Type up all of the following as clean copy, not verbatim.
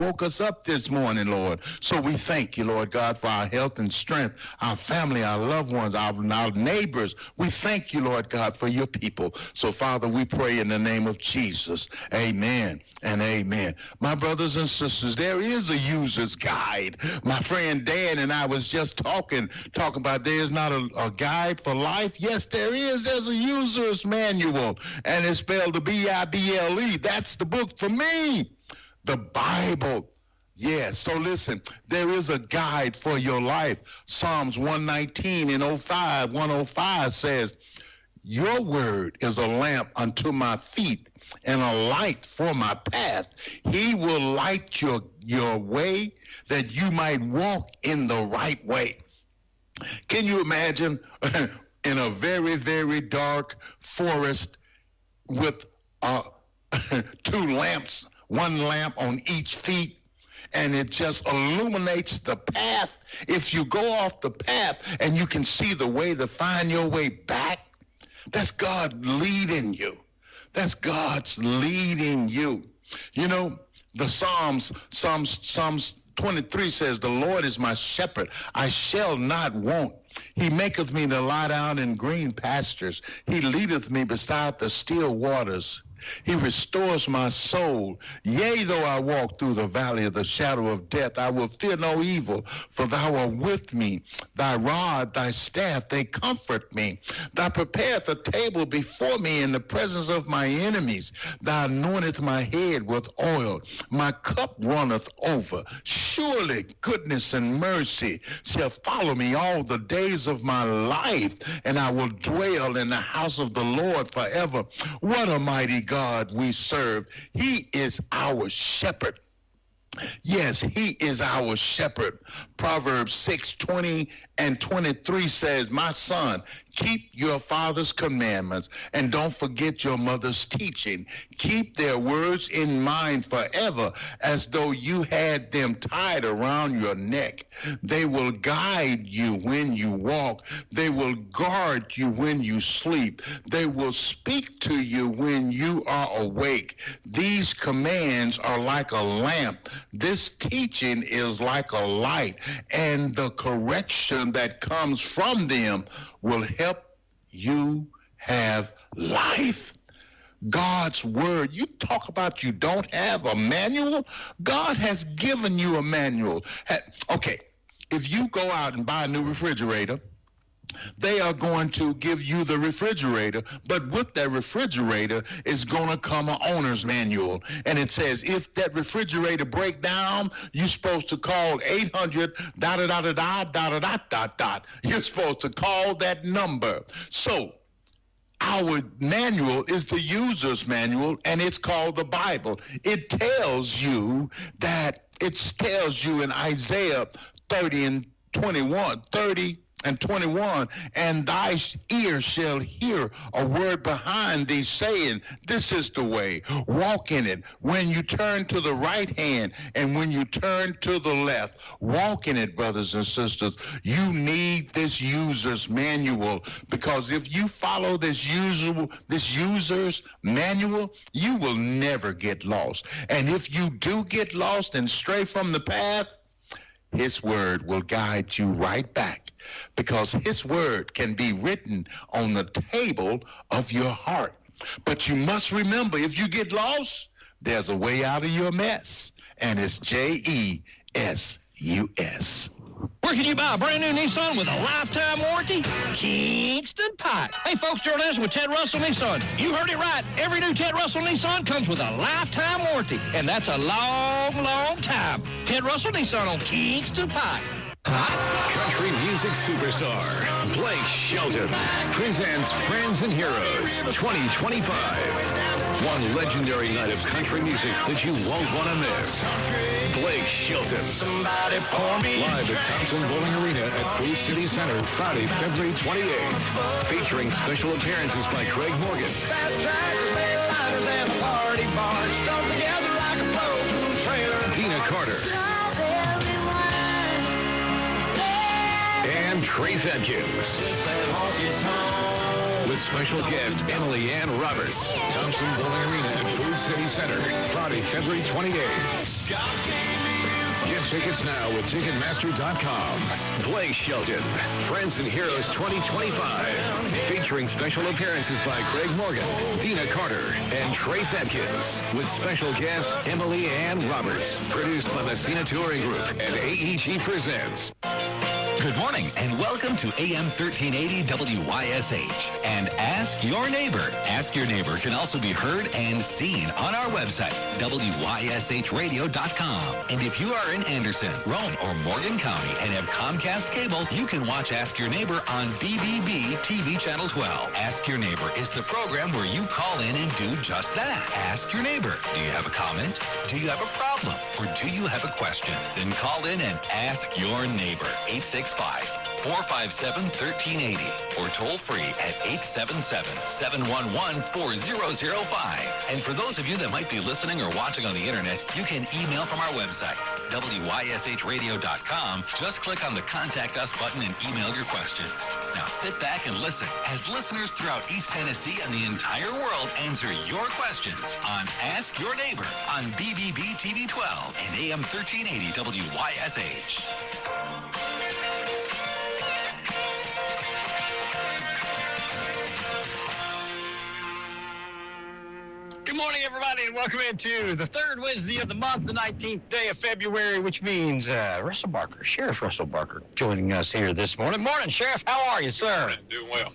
woke us up this morning, Lord. So we thank you, Lord God, for our health and strength, our family, our loved ones, our neighbors. We thank you, Lord God, for your people. So, Father, we pray in the name of Jesus. Amen and amen. My brothers and sisters, there is a user's guide. My friend Dan and I was just talking about there's not a guide for life. Yes, there is. There's a user's manual, and it's spelled the Bible. That's the book for me. The Bible. Yes. So listen, there is a guide for your life. Psalms 119 and 105 says, your word is a lamp unto my feet and a light for my path. He will light your way that you might walk in the right way. Can you imagine in a very, very dark forest with two lamps, one lamp on each feet, and it just illuminates the path? If you go off the path and you can see the way to find your way back, that's God leading you. That's God's leading you. You know, the Psalms 23 says, the Lord is my shepherd, I shall not want. He maketh me to lie down in green pastures. He leadeth me beside the still waters. He restores my soul. Yea, though I walk through the valley of the shadow of death, I will fear no evil, for thou art with me. Thy rod, thy staff, they comfort me. Thou preparest a table before me in the presence of my enemies. Thou anointest my head with oil. My cup runneth over. Surely goodness and mercy shall follow me all the days of my life, and I will dwell in the house of the Lord forever. What a mighty God we serve. He is our shepherd. Yes, he is our shepherd. Proverbs 6:20 and 23 says, my son, keep your father's commandments and don't forget your mother's teaching. Keep their words in mind forever, as though you had them tied around your neck. They will guide you when you walk. They will guard you when you sleep. They will speak to you when you are awake. These commands are like a lamp. This teaching is like a light, and the correction that comes from them will help you have life. God's word. You talk about you don't have a manual. God has given you a manual. Okay, if you go out and buy a new refrigerator, they are going to give you the refrigerator, but with that refrigerator is going to come an owner's manual. And it says, if that refrigerator break down, you're supposed to call 800, You're supposed to call that number. So our manual is the user's manual, and it's called the Bible. It tells you in Isaiah 30 and 21, and thy ear shall hear a word behind thee saying, this is the way, walk in it. When you turn to the right hand and when you turn to the left, walk in it, brothers and sisters. You need this user's manual, because if you follow this user's manual, you will never get lost. And if you do get lost and stray from the path, his word will guide you right back, because his word can be written on the table of your heart. But you must remember, if you get lost, there's a way out of your mess, and it's JESUS. Where can you buy a brand new Nissan with a lifetime warranty? Kingston Pike. Hey folks, Gerald Anderson with Ted Russell Nissan. You heard it right. Every new Ted Russell Nissan comes with a lifetime warranty, and that's a long, long time. Ted Russell Nissan on Kingston Pike. Country music superstar Blake Shelton presents Friends and Heroes 2025. One legendary night of country music that you won't want to miss. Blake Shelton. Live at Thompson Bowling Arena at Food City Center Friday, February 28th. Featuring special appearances by Craig Morgan, Dina Carter, and Trace Adkins. with special guest Emily Ann Roberts. Thompson Bowling Arena at Food City Center, Friday, February 28th. Get tickets now with Ticketmaster.com. Blake Shelton, Friends and Heroes 2025, featuring special appearances by Craig Morgan, Dina Carter, and Trace Atkins, with special guest Emily Ann Roberts. Produced by Messina Touring Group and AEG Presents. Good morning and welcome to AM 1380 WYSH and Ask Your Neighbor. Ask Your Neighbor can also be heard and seen on our website, WYSHradio.com. And if you are in Anderson, Rome, or Morgan County and have Comcast cable, you can watch Ask Your Neighbor on BBB TV Channel 12. Ask Your Neighbor is the program where you call in and do just that. Ask Your Neighbor. Do you have a comment? Do you have a problem? Or do you have a question? Then call in and ask your neighbor. 865-457-1380 or toll free at 877-711-4005. And for those of you that might be listening or watching on the internet, you can email from our website, WYSHradio.com. Just click on the Contact Us button and email your questions. Now sit back and listen as listeners throughout East Tennessee and the entire world answer your questions on Ask Your Neighbor on BBB TV 12 and AM 1380 WYSH. Good morning, everybody, and welcome into the third Wednesday of the month, the 19th day of February, which means Sheriff Russell Barker, joining us here this morning. Morning, Sheriff. How are you, sir? Doing well.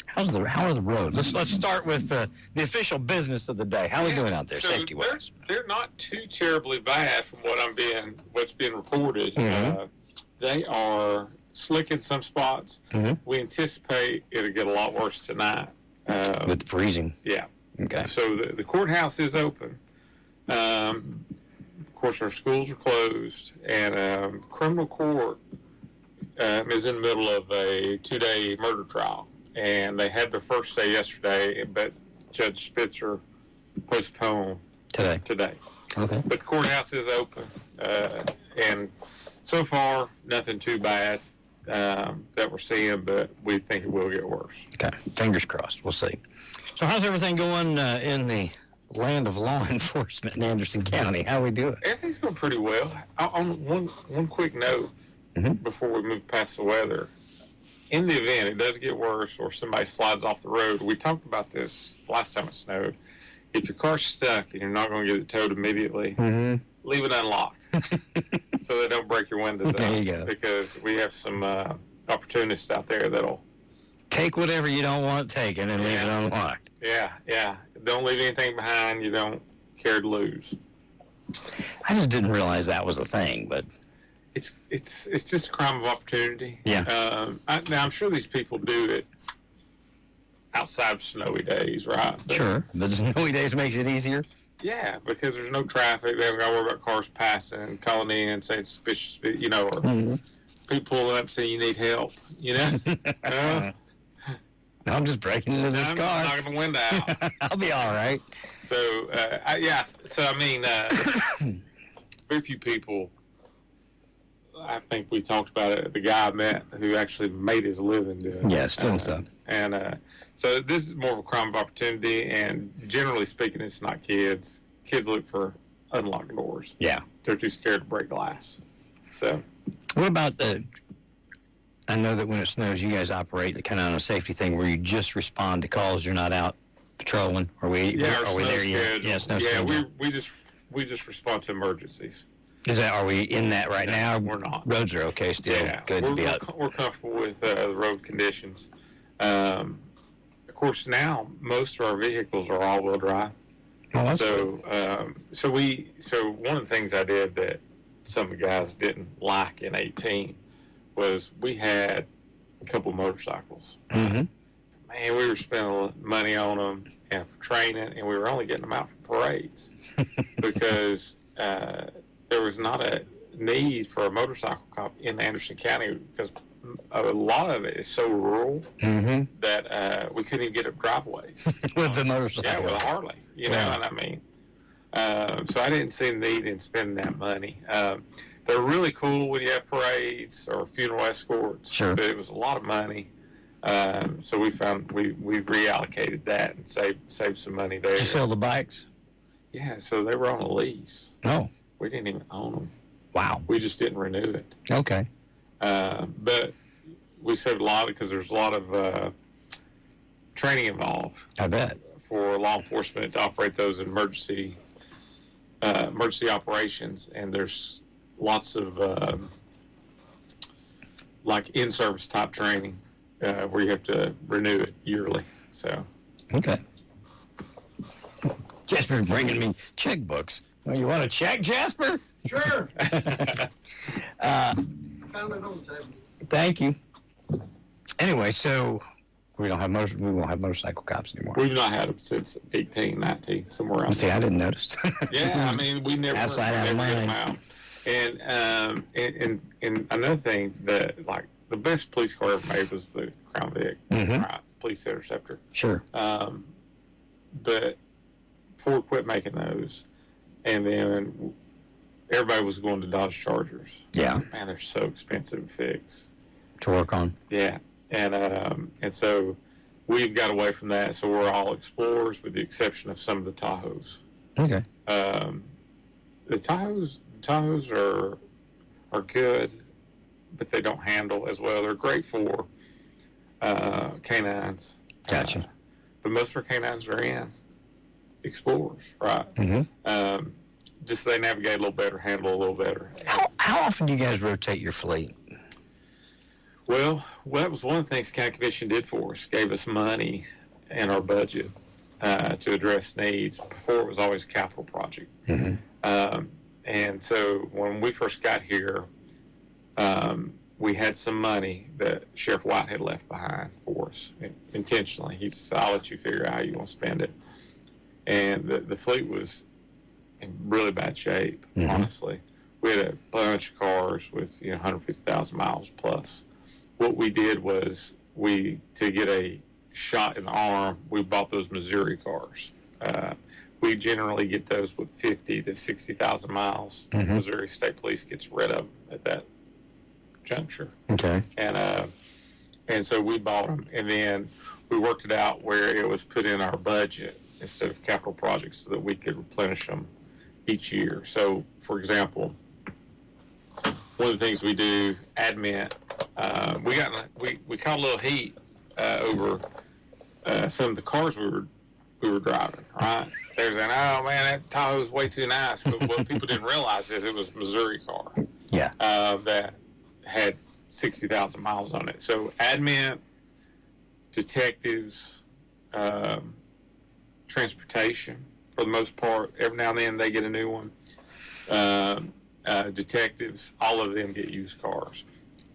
How are the roads? Let's start with the official business of the day. How are we doing out there, safety-wise? They're not too terribly bad from what's being reported. Mm-hmm. They are slick in some spots. Mm-hmm. We anticipate it'll get a lot worse tonight. With freezing. Yeah. Okay. So the courthouse is open. Of course, our schools are closed, and criminal court is in the middle of a 2-day murder trial. And they had their first day yesterday, but Judge Spitzer postponed Today. Okay. But the courthouse is open, and so far, nothing too bad that we're seeing, but we think it will get worse. Okay. Fingers crossed. We'll see. So how's everything going in the land of law enforcement in Anderson County? How are we doing? Everything's going pretty well. On one quick note, before we move past the weather, in the event it does get worse or somebody slides off the road, we talked about this last time it snowed. If your car's stuck and you're not going to get it towed immediately, leave it unlocked so they don't break your windows out. There you go. Because we have some opportunists out there that'll take whatever you don't want taken and leave it unlocked. Yeah. Don't leave anything behind you don't care to lose. I just didn't realize that was a thing, but it's just a crime of opportunity. Yeah. Now I'm sure these people do it outside of snowy days, right? But, sure. But snowy days makes it easier. Yeah, because there's no traffic. They haven't got to worry about cars passing, calling in, saying suspicious, or people pulling up saying you need help. I'm just breaking into this car. I'm knocking the window out. I'll be all right. So, very few people, I think we talked about it, the guy I met who actually made his living doing it. Yeah, still so. And so this is more of a crime of opportunity, and generally speaking, it's not kids. Kids look for unlocked doors. Yeah. They're too scared to break glass. So. What about I know that when it snows, you guys operate kind of on a safety thing where you just respond to calls. You're not out patrolling. Are we there yet? Yeah, snow schedule. we just respond to emergencies. Are we in that right now? We're not. Roads are okay still. Yeah, good to be out. We're comfortable with the road conditions. Of course, now most of our vehicles are all-wheel drive. Oh, that's so one of the things I did that some of the guys didn't like in 18 was we had a couple motorcycles. Mm-hmm. Man, we were spending money on them and for training, and we were only getting them out for parades because there was not a need for a motorcycle cop in Anderson County because a lot of it is so rural that we couldn't even get up driveways. With the motorcycle. Yeah, with a Harley. You know what I mean? So I didn't see the need in spending that money. They're really cool when you have parades or funeral escorts. Sure. But it was a lot of money. So we reallocated that and saved some money there. Did you sell the bikes? Yeah, so they were on a lease. Oh. We didn't even own them. Wow. We just didn't renew it. Okay. But we saved a lot because there's a lot of training involved. I bet. For law enforcement to operate those emergency operations, and there's lots of like in-service type training where you have to renew it yearly. So. Okay. Jasper's bringing me checkbooks. Well, you want a check, Jasper? Sure. Found it on the table. Thank you. Anyway, so we won't have motorcycle cops anymore. We've not had them since 18, 19, somewhere around. See, I didn't notice. Yeah, I mean, we never outside out of mind. Out. And another thing that, like, the best police car ever made was the Crown Vic, right? Police Interceptor. Sure. But Ford quit making those, and then everybody was going to Dodge Chargers. Yeah. Man, they're so expensive to fix. To work on. Yeah, and so we've got away from that. So we're all Explorers, with the exception of some of the Tahoes. Okay. The Tahoes are good, but they don't handle as well. They're great for canines. Gotcha. But most of our canines are in Explorers, right? Mm-hmm. Just they navigate a little better, handle a little better. How often do you guys rotate your fleet? Well, that was one of the things the county commission did for us. Gave us money in our budget to address needs. Before, it was always a capital project. Mm-hmm. And so when we first got here, we had some money that Sheriff White had left behind for us intentionally. He said, I'll let you figure out how you want to spend it. And the fleet was in really bad shape, honestly. We had a bunch of cars with 150,000 miles plus. What we did was to get a shot in the arm, we bought those Missouri cars. We generally get those with 50 to 60,000 miles. Mm-hmm. Missouri State Police gets rid of them at that juncture. Okay. And so we bought them, and then we worked it out where it was put in our budget instead of capital projects so that we could replenish them each year. So, for example, one of the things we do, admit, we caught a little heat over some of the cars we were driving, right? They were saying, oh man, that Tahoe's way too nice. But what people didn't realize is it was a Missouri car. Yeah. That had 60,000 miles on it. So admin, detectives, transportation, for the most part, every now and then they get a new one. Detectives, all of them get used cars.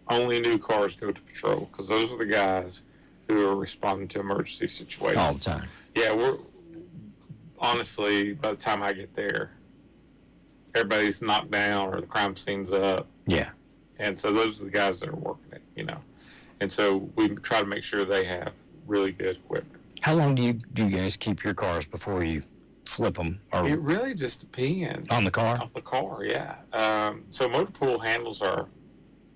Only new cars go to patrol because those are the guys who are responding to emergency situations. All the time. Yeah, we're honestly, by the time I get there, everybody's knocked down or the crime scene's up. Yeah. And so those are the guys that are working it, And so we try to make sure they have really good equipment. How long do you guys keep your cars before you flip them? Or it really just depends. On the car? Off the car, yeah. So Motor Pool handles our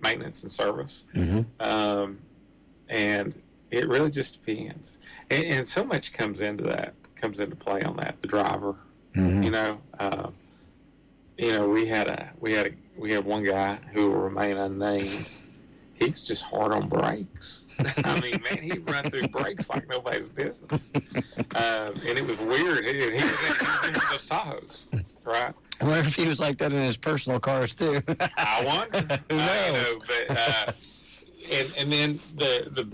maintenance and service. Mm-hmm. And it really just depends. And so much comes into play on that. The driver, mm-hmm. We had one guy who will remain unnamed. He's just hard on brakes. I mean, man, he'd run through brakes like nobody's business. And it was weird. He was in those Tahoes, right? I wonder if he was like that in his personal cars too. I wonder. Who knows? But and then the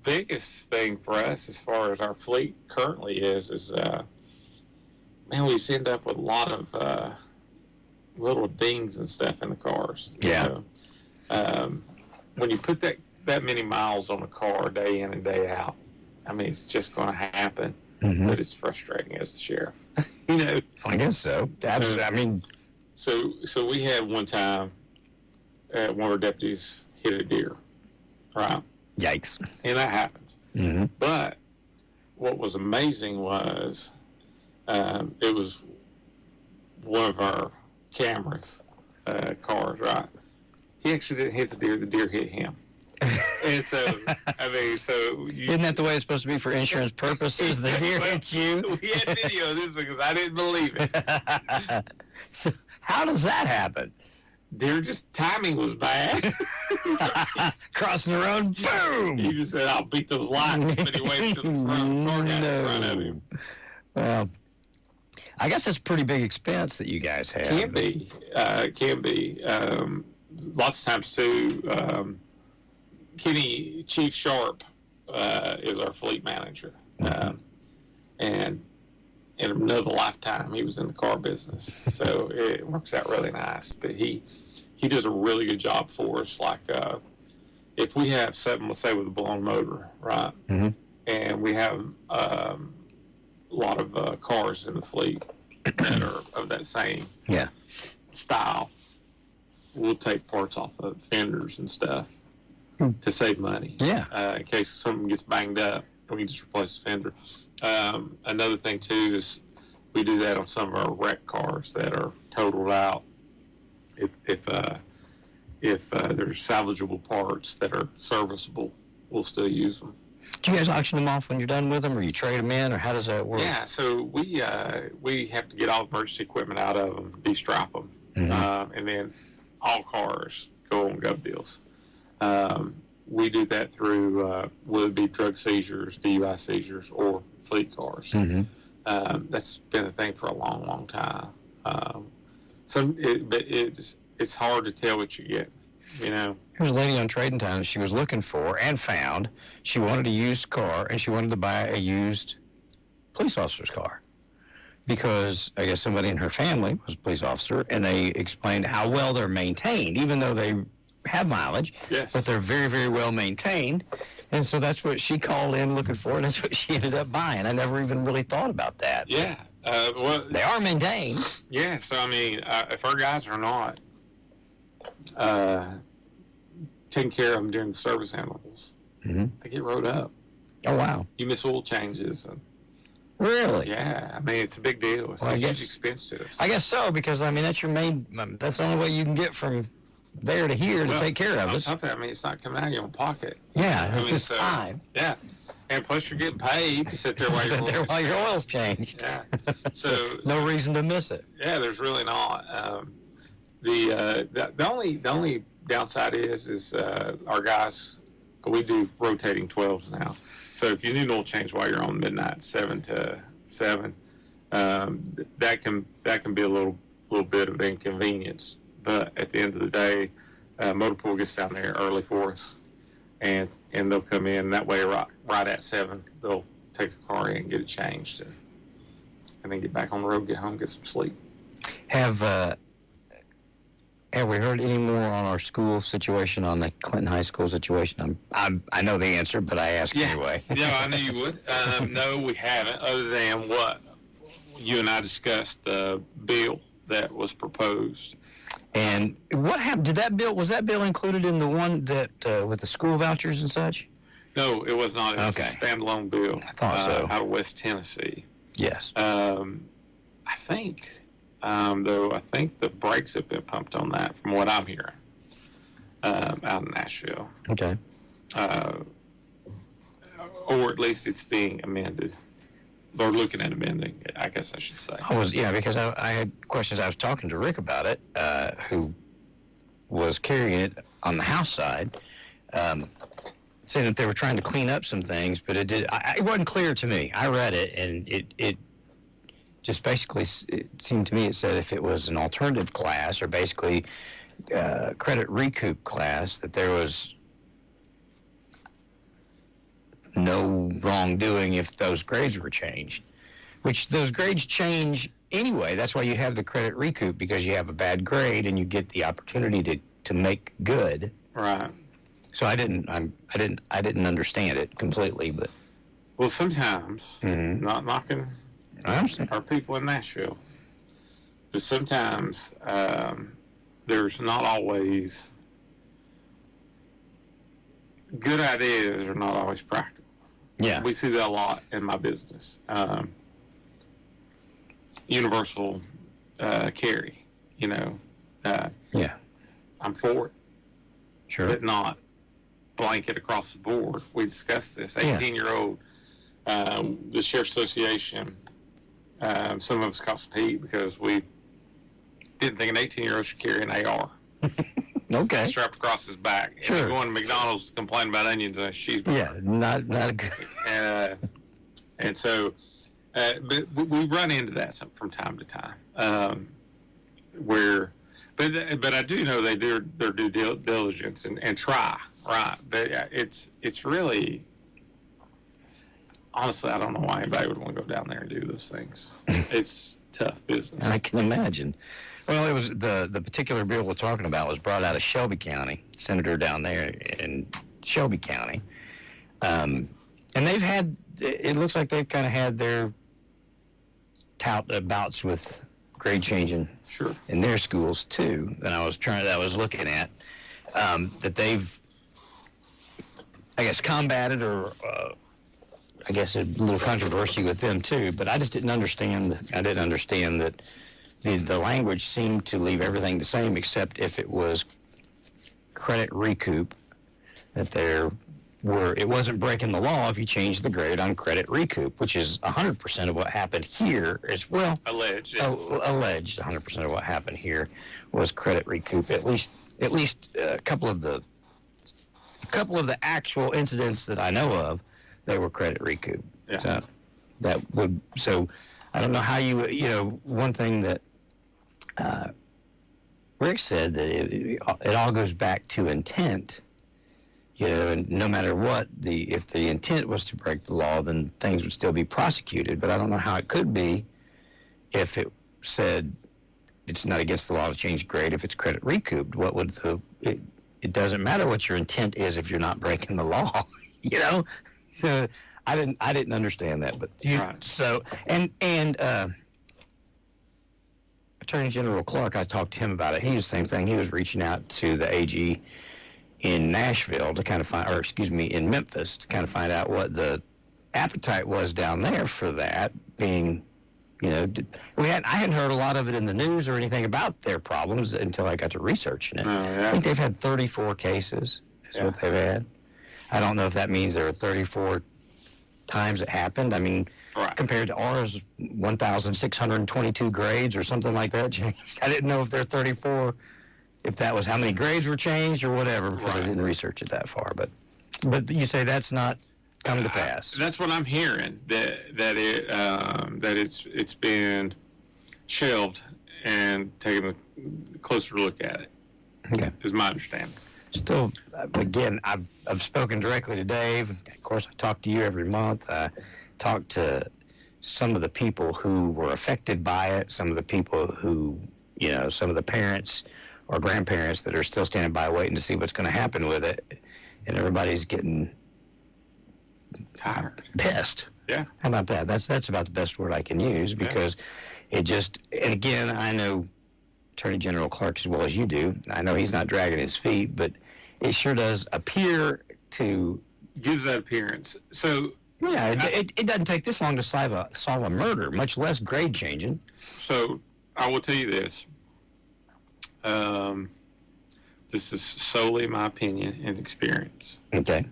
biggest thing for us as far as our fleet currently is man, we end up with a lot of little dings and stuff in the cars. Yeah. When you put that many miles on a car day in and day out, I mean, it's just going to happen. Mm-hmm. But it's frustrating as the sheriff. I guess so. Absolutely. I mean, so we had one time one of our deputies hit a deer, right? Yikes. And that happens. Mm-hmm. But what was amazing was it was one of our cameras cars, right? He actually didn't hit the deer. The deer hit him. And so, I mean, Isn't that the way it's supposed to be for insurance purposes? The deer hits you. We had video of this because I didn't believe it. So how does that happen? Deer just timing was bad. Crossing the road, boom! He just said, "I'll beat those lights," but he waved to the front. Car got in front of him. Well, I guess it's a pretty big expense that you guys have. Can be. Lots of times too. Chief Sharp is our fleet manager, and in another lifetime he was in the car business, so it works out really nice. But he does a really good job for us. Like if we have something, let's say with a blown motor, right, and we have a lot of cars in the fleet that are of that same style, we'll take parts off of fenders and stuff to save money. In case something gets banged up, we can just replace the fender. Another thing too is we do that on some of our wrecked cars that are totaled out. If there's salvageable parts that are serviceable, we'll still use them. Do you guys auction them off when you're done with them, or you trade them in, or how does that work? Yeah, so we have to get all the emergency equipment out of them, de-stripe them, and then all cars go on gov deals. We do that through whether it be drug seizures, DUI seizures, or fleet cars. That's been a thing for a long, long time. But it's hard to tell what you get. You know, there's a lady on Trading Time she was looking for and found. She wanted a used car, and she wanted to buy a used police officer's car because I guess somebody in her family was a police officer, and they explained how well they're maintained, even though they have mileage, but they're very, very well maintained. And so that's what she called in looking for, and that's what she ended up buying. I never even really thought about that. Yeah. Well, they are maintained. Yeah, so I mean, if our guys are not taking care of them during the service intervals, they get rode up. Oh, wow. You miss oil changes. Really? Yeah, I mean, it's a big deal. It's a huge expense to us. I guess so, because, I mean, that's your main, that's the only way you can get from there to here to take care of us. I mean, it's not coming out of your own pocket. Yeah, it's just time. Yeah, and plus you're getting paid to sit there while your oil's changed. Yeah, so no reason to miss it. Yeah, there's really not. The only downside is our guys. We do rotating 12s now, so if you need an oil change while you're on midnight 7 to 7, that can be a little bit of inconvenience. But at the end of the day, motor pool gets down there early for us, and they'll come in. That way, right at 7, they'll take the car in, get it changed, and then get back on the road, get home, get some sleep. Have we heard any more on our school situation, on the Clinton High School situation? I know the answer, but I ask anyway. Yeah, I knew you would. No, we haven't, other than what you and I discussed, the bill that was proposed. And what happened? Was that bill included in the one that with the school vouchers and such? No, it was not. It was a standalone bill. I thought so. Out of West Tennessee. Yes. I think, though, I think the brakes have been pumped on that, from what I'm hearing, out in Nashville. Okay. Or at least it's being amended. They're looking at amending, I guess I should say. Because I had questions. I was talking to Rick about it, who was carrying it on the House side, saying that they were trying to clean up some things, but it wasn't clear to me. I read it, and it just basically, it seemed to me, it said if it was an alternative class, or basically credit recoup class, that there was no wrongdoing if those grades were changed, which those grades change anyway. That's why you have the credit recoup, because you have a bad grade and you get the opportunity to make good. Right. So I didn't understand it completely, but sometimes, not knocking our people in Nashville, but sometimes there's not always good ideas are not always practical. Yeah. We see that a lot in my business. Universal carry, yeah. I'm for it. Sure. But not blanket across the board. We discussed this. 18-year-old, the Sheriff's Association, some of us caught some heat because we didn't think an 18-year-old should carry an AR. Okay. Strapped across his back. Sure. And going to McDonald's to complain about onions and a cheeseburger. Yeah, not good. And so, but we run into that from time to time. But I do know they do their due diligence and try, right? But it's really, honestly, I don't know why anybody would want to go down there and do those things. It's tough business. I can imagine. Well, it was the particular bill we're talking about was brought out of Shelby County, senator down there in Shelby County. And they've had, it looks like they've kind of had their bouts with grade changing in their schools too. That I was looking at, that they've, I guess, combated or I guess a little controversy with them too. But I just didn't understand. I didn't understand that the language seemed to leave everything the same except if it was credit recoup, that it wasn't breaking the law if you changed the grade on credit recoup, which is 100% of what happened here as well. Alleged. Yeah. Alleged 100% of what happened here was credit recoup. At least a couple of the actual incidents that I know of, they were credit recoup. Yeah. So I don't know how one thing that Rick said that it all goes back to intent. And no matter what, if the intent was to break the law, then things would still be prosecuted. But I don't know how it could be if it said it's not against the law to change grade if it's credit recouped. What would it doesn't matter what your intent is if you're not breaking the law, So I didn't understand that, but right. So and Attorney General Clark, I talked to him about it. He was the same thing. He was reaching out to the AG in Nashville to kind of in Memphis to kind of find out what the appetite was down there for that being, I hadn't heard a lot of it in the news or anything about their problems until I got to researching it. Oh, yeah. I think they've had 34 cases is what they've had. I don't know if that means there are 34 times it happened. I mean, right. Compared to ours, 1,622 grades or something like that changed. I didn't know if there are 34, if that was how many grades were changed or whatever, because I didn't research it that far. But you say that's not come to pass. That's what I'm hearing. That it's been shelved and taken a closer look at it. Okay, is my understanding. Still, again, I've spoken directly to Dave. Of course, I talk to you every month. I talked to some of the people who were affected by it, some of the people who, some of the parents or grandparents that are still standing by waiting to see what's going to happen with it. And everybody's getting tired, pissed. Yeah. How about that? That's about the best word I can use, because it just, and again, I know Attorney General Clark as well as you do. I know he's not dragging his feet, but it sure does appear to... Gives that appearance. So... Yeah, it doesn't take this long to solve a murder, much less grade changing. So I will tell you this. This is solely my opinion and experience. Okay.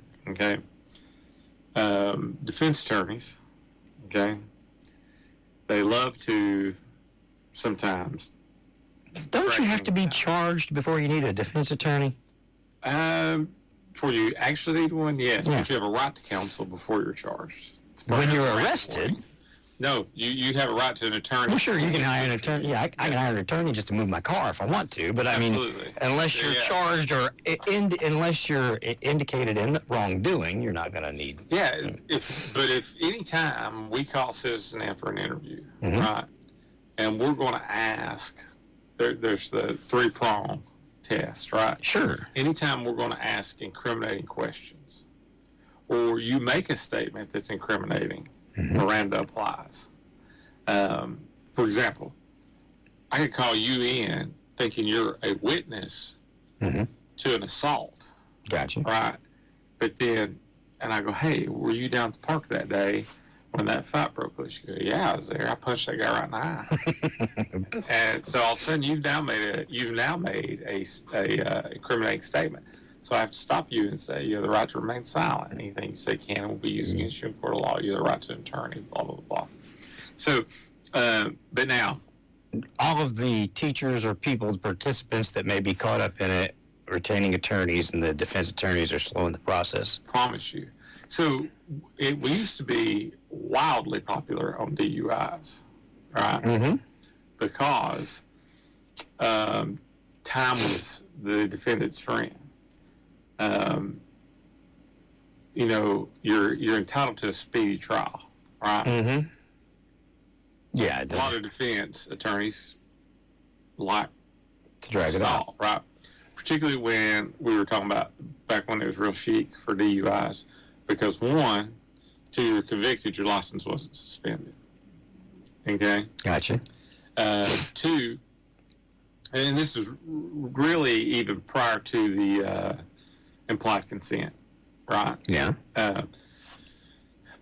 Defense attorneys, they love to sometimes... Don't you have to be charged before you need a defense attorney? Before you actually need one, yes. Yeah. But you have a right to counsel before you're charged. When you're arrested? No, you have a right to an attorney. Well, sure, you can hire an attorney. Yeah, I can hire an attorney just to move my car if I want to. But I mean, unless you're charged or unless you're indicated in wrongdoing, you're not going to need. Yeah, if any time we call a citizen in for an interview, right, and we're going to ask, there's the 3-prong test, right? Sure. Anytime we're going to ask incriminating questions, or you make a statement that's incriminating, Miranda applies. For example, I could call you in thinking you're a witness to an assault. Gotcha. Right? But then, and I go, hey, were you down at the park that day when that fight broke loose? You go, yeah, I was there. I punched that guy right in the eye. And so all of a sudden, you've now made a incriminating statement. So I have to stop you and say, you have the right to remain silent. Anything you say can and will be used against you in court of law. You have the right to an attorney, blah, blah, blah. So, but now, all of the teachers or people, participants that may be caught up in it, retaining attorneys, and the defense attorneys are slowing the process. Promise you. So we used to be wildly popular on DUIs, right? Mm-hmm. Because time was the defendant's friend. You know, you're entitled to a speedy trial, right? Mm-hmm. Yeah, A lot of defense attorneys like to drag it out, right? Particularly when we were talking about back when it was real chic for DUIs, because one, till you were convicted, your license wasn't suspended. Okay? Gotcha. Two, and this is really even prior to the implied consent, right? Yeah.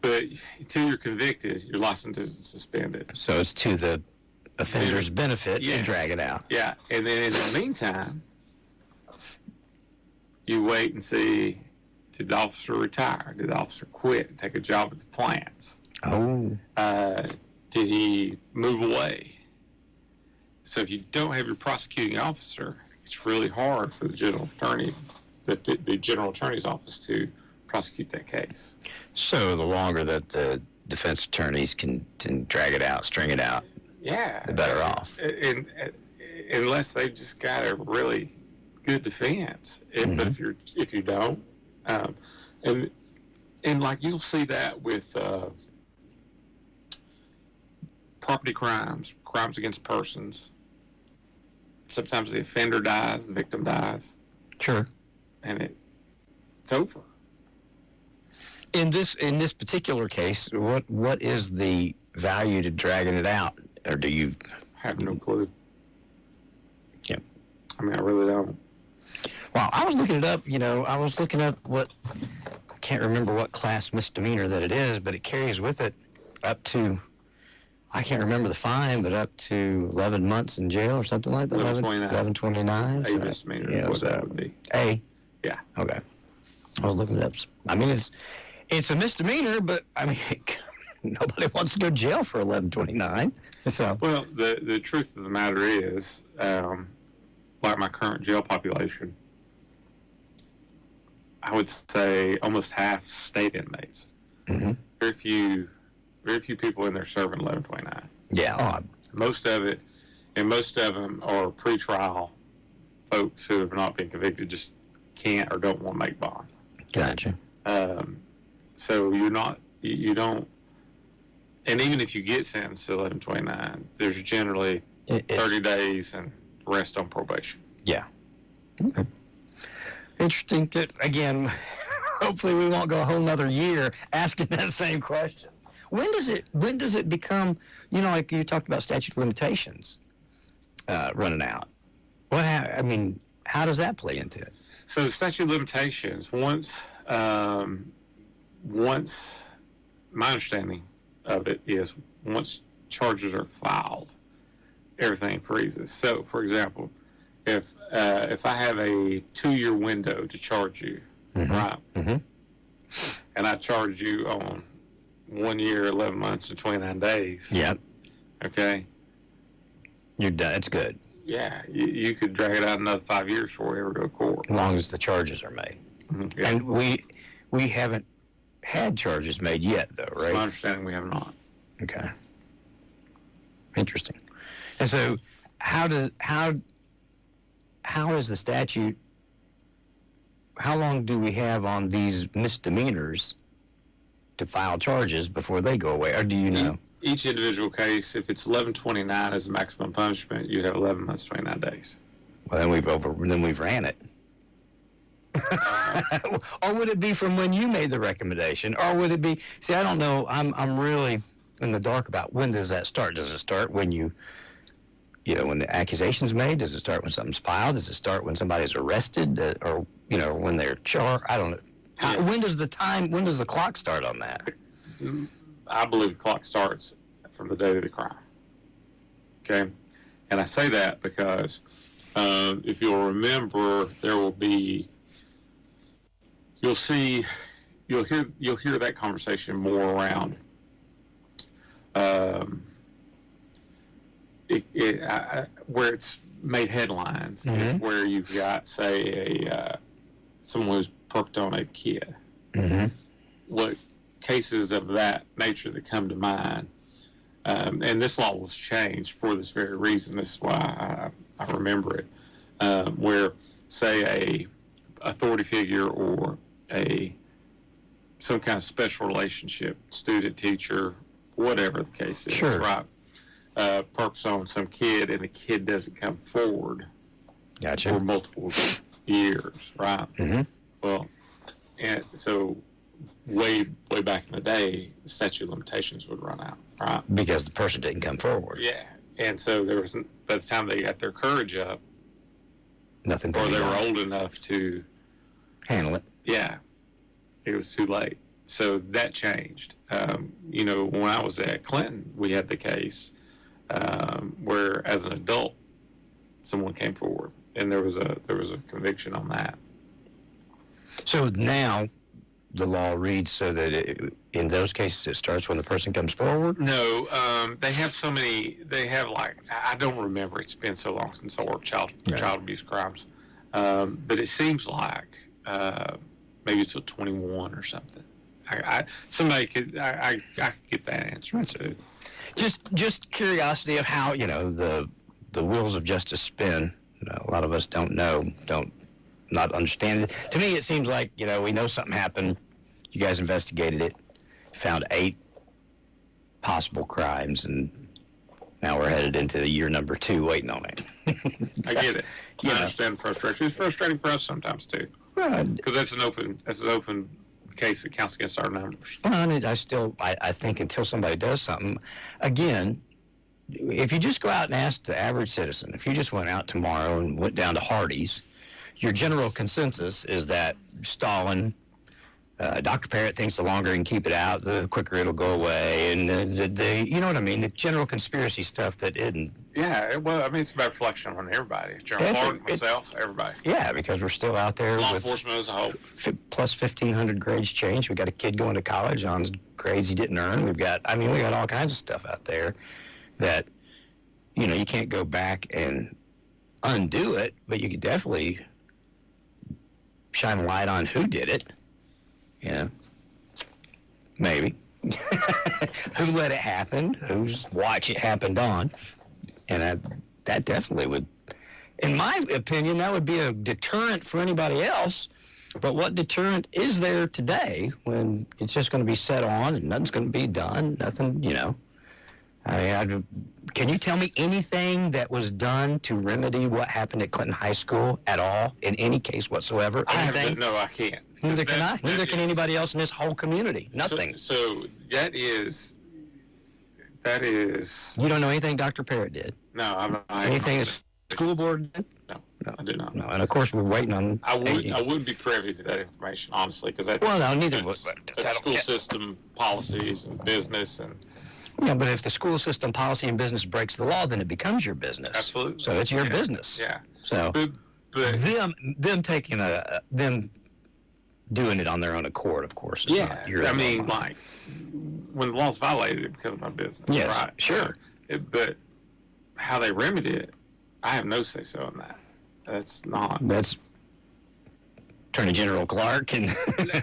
But till you're convicted, your license isn't suspended. So it's to the offender's benefit to Yes. drag it out. Yeah, and then in the meantime, you wait and see, did the officer retire? Did the officer quit and take a job at the plants? Oh. Did he move away? So if you don't have your prosecuting officer, it's really hard for the general attorney, the general attorney's office to prosecute that case. So the longer that the defense attorneys can drag it out, string it out, Yeah, the better off. And unless they've just got a really good defense. But if you don't, and like you'll see that with property crimes against persons. Sometimes the offender dies, the victim dies, Sure. and it's over. In this particular case, what is the value to dragging it out, or do you Have no clue. Yep. I mean, I really don't. Well, I was looking it up. I was looking up I can't remember what class misdemeanor that it is, but it carries with it up to, I can't remember the fine, but up to 11 months in jail or something like that. 1129. 1129. A misdemeanor is what that would be. A. Yeah. Okay. I was looking it up. I mean, it's a misdemeanor, but I mean, nobody wants to go to jail for 1129. So. Well, the truth of the matter is, like my current jail population, I would say almost half state inmates. Mm-hmm. Very few people in there serving 1129. Yeah. Most of them are pre-trial folks who have not been convicted, just can't or don't want to make bond. Gotcha. So you don't, and even if you get sentenced to 1129, there's generally 30 days and rest on probation. Yeah. Okay. Interesting. Again, hopefully we won't go a whole nother year asking that same question. When does it become, like you talked about statute of limitations running out? How does that play into it? So statute of limitations, once my understanding of it is once charges are filed, everything freezes. So, for example, if I have a 2-year window to charge you, right, and I charge you on 1 year, 11 months, and 29 days, Yep. Okay, You're done. It's good. Yeah, you could drag it out another 5 years before we ever go to court. As long as the charges are made. Yeah. And we haven't had charges made yet, though, It's right? my understanding we have not. Okay. Interesting. And so, how is the statute? How long do we have on these misdemeanors to file charges before they go away, or do you know? Each individual case, if it's 1129 as the maximum punishment, you'd have 11 months, 29 days. Well, then we've ran it. Or would it be from when you made the recommendation? Or would it be, see, I don't know. I'm really in the dark about when does that start? Does it start when when the accusation's made? Does it start when something's filed? Does it start when somebody's arrested? Or when they're charged? I don't know. When does the clock start on that? I believe the clock starts from the date of the crime. Okay? And I say that because if you'll remember, there will be you'll hear that conversation more around where it's made headlines is where you've got, say, someone who's perked on a kid. What cases of that nature that come to mind, and this law was changed for this very reason. This is why I remember it, where, say, a authority figure or some kind of special relationship, student, teacher, whatever the case is, sure, right? Perks on some kid, and the kid doesn't come forward for multiple years, right? Well, and so way back in the day, the statute of limitations would run out, right? Because the person didn't come forward. Yeah, and so there was, by the time they got their courage up, nothing, or they were old enough to handle it. Yeah, it was too late. So that changed. When I was at Clinton, we had the case where, as an adult, someone came forward, and there was a conviction on that. So now the law reads so that in those cases it starts when the person comes forward? No, they have so many. They have, like, I don't remember. It's been so long since I worked child abuse crimes, but it seems like maybe it's 21 or something. Somebody could I could get that answer too. Just curiosity of how the wheels of justice spin. A lot of us don't not understand it. To me, it seems like we know something happened. You guys investigated it, found 8 possible crimes, and now we're headed into year number 2 waiting on it. I get it. I understand the frustration. It's frustrating for us sometimes too, because that's an open case that counts against our numbers. Well, and I think until somebody does something, again, if you just go out and ask the average citizen, if you just went out tomorrow and went down to Hardee's, your general consensus is that Stalin, Dr. Parrott thinks the longer you can keep it out, the quicker it'll go away, and you know what I mean, the general conspiracy stuff that isn't. Yeah, well, I mean, it's about reflection on everybody. General Clark, myself, everybody. Yeah, because we're still out there law with enforcement as a whole. Plus 1,500 grades changed. We got a kid going to college on grades he didn't earn. We got all kinds of stuff out there that, you can't go back and undo it, but you could definitely shine a light on who did it. Maybe. Who let it happen, whose watch it happened on. And that definitely would, in my opinion, that would be a deterrent for anybody else. But what deterrent is there today when it's just going to be set on and nothing's going to be done? Nothing, can you tell me anything that was done to remedy what happened at Clinton High School at all, in any case whatsoever? Anything? No, I can't. Neither can I. Neither can anybody else in this whole community. Nothing. So that is. You don't know anything Dr. Parrott did? No, anything the school board did? No, I do not. No, and of course we're waiting on. I wouldn't be privy to that information, honestly, because that's. Well, no, neither would. That's school system policies and business and. Yeah, but if the school system policy and business breaks the law, then it becomes your business. Absolutely. So it's your business. Yeah. So but them taking them doing it on their own accord, of course. Yeah. I mean, like, when the law's violated, it becomes my business. Yes, right? Sure. But how they remedy it, I have no say so in that. That's Attorney General Clark and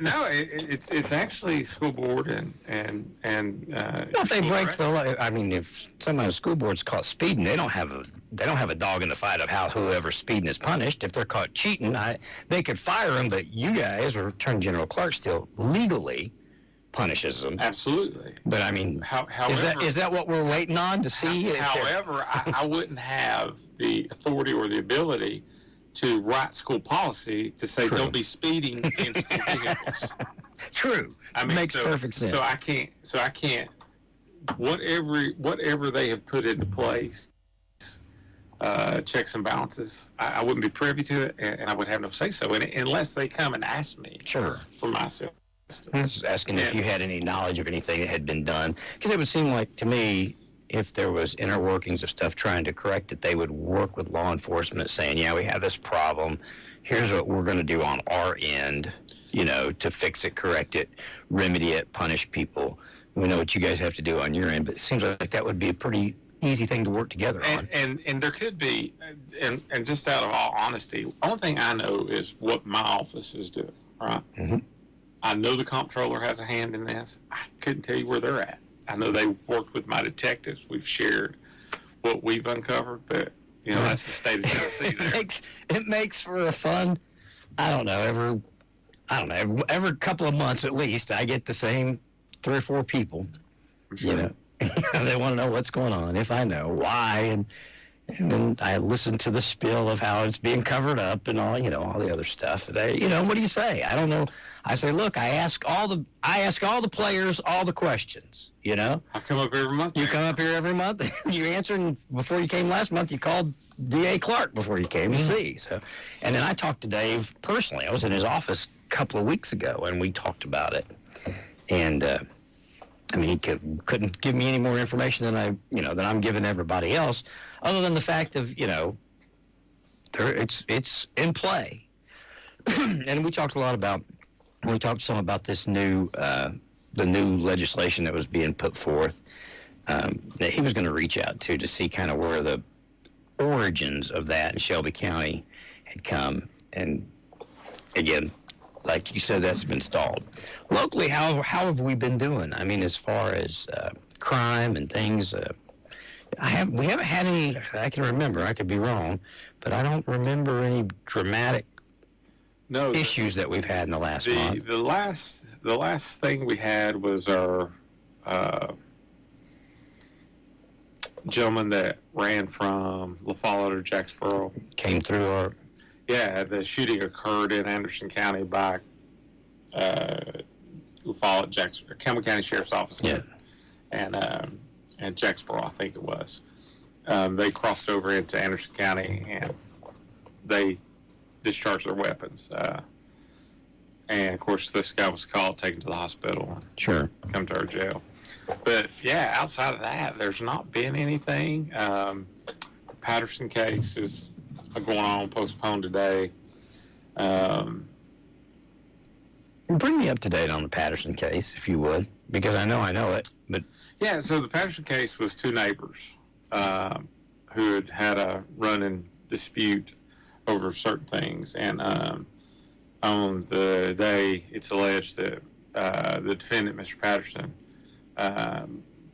no, it's actually school board and if they break the law, I mean, if somebody on the school board's caught speeding, they don't have a dog in the fight of how whoever's speeding is punished. If they're caught cheating, they could fire them, but you guys or Attorney General Clark still legally punishes them. Absolutely. But I mean, however, is that what we're waiting on to see? However, I wouldn't have the authority or the ability to write school policy to say don't be speeding in school vehicles. True. I mean, makes perfect sense. So I can't. Whatever they have put into place, checks and balances, I wouldn't be privy to it, and I would have no say so in it unless they come and ask me. Sure. For my assistance. I was asking if you had any knowledge of anything that had been done, because it would seem like to me, if there was inner workings of stuff trying to correct it, they would work with law enforcement saying, yeah, we have this problem. Here's what we're going to do on our end. to fix it, correct it, remedy it, punish people. We know what you guys have to do on your end, but it seems like that would be a pretty easy thing to work together on. And there could be, and just out of all honesty, only thing I know is what my office is doing, right? Mm-hmm. I know the comptroller has a hand in this. I couldn't tell you where they're at. I know they've worked with my detectives. We've shared what we've uncovered, but, that's the state of Tennessee there. It makes for a fun, every couple of months at least, I get the same 3 or 4 people, Sure. They want to know what's going on, if I know, why, and then I listen to the spiel of how it's being covered up and all, all the other stuff. What do you say? I don't know. I say, look, I ask all the players all the questions, I come up every month. You come up here every month. You answer, and before you came last month, you called D.A. Clark before you came to see. So, and then I talked to Dave personally. I was in his office a couple of weeks ago, and we talked about it. And he couldn't give me any more information than than I'm giving everybody else, other than the fact of it's in play. And we talked some about this new the new legislation that was being put forth that he was going to reach out to see kind of where the origins of that in Shelby County had come. And again, like you said, that's been stalled. Locally, how have we been doing? I mean, as far as crime and things, we haven't had any. I can remember. I could be wrong, but I don't remember any dramatic issues that we've had in the last month. The last thing we had was our gentleman that ran from La Follette or Jacksboro. Came through our... Yeah, the shooting occurred in Anderson County by La Follette, Jacksboro, Campbell County Sheriff's Office. Yeah. And Jacksboro, I think it was. They crossed over into Anderson County and they discharged their weapons. And of course, this guy was called, taken to the hospital, and sure, come to our jail. But yeah, outside of that, there's not been anything. The Patterson case is going on, postponed today. Bring me up to date on the Patterson case, if you would, because I know it, but... Yeah, so the Patterson case was 2 neighbors who had a run-in dispute over certain things, and on the day, it's alleged that the defendant, Mr. Patterson,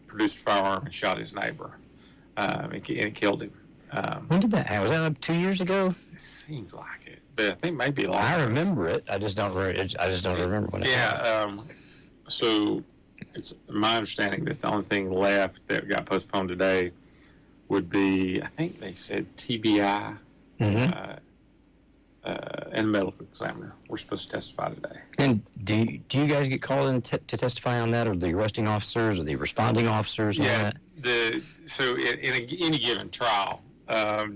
produced a firearm and shot his neighbor, and it killed him. When did that happen? Was that 2 years ago? It seems like it, but I think maybe longer. I remember it. I just don't remember when it happened. So it's my understanding that the only thing left that got postponed today would be, I think they said TBI, and medical examiner. We're supposed to testify today. And do you guys get called in to testify on that, or the arresting officers, or the responding officers? Yeah. So in any given trial,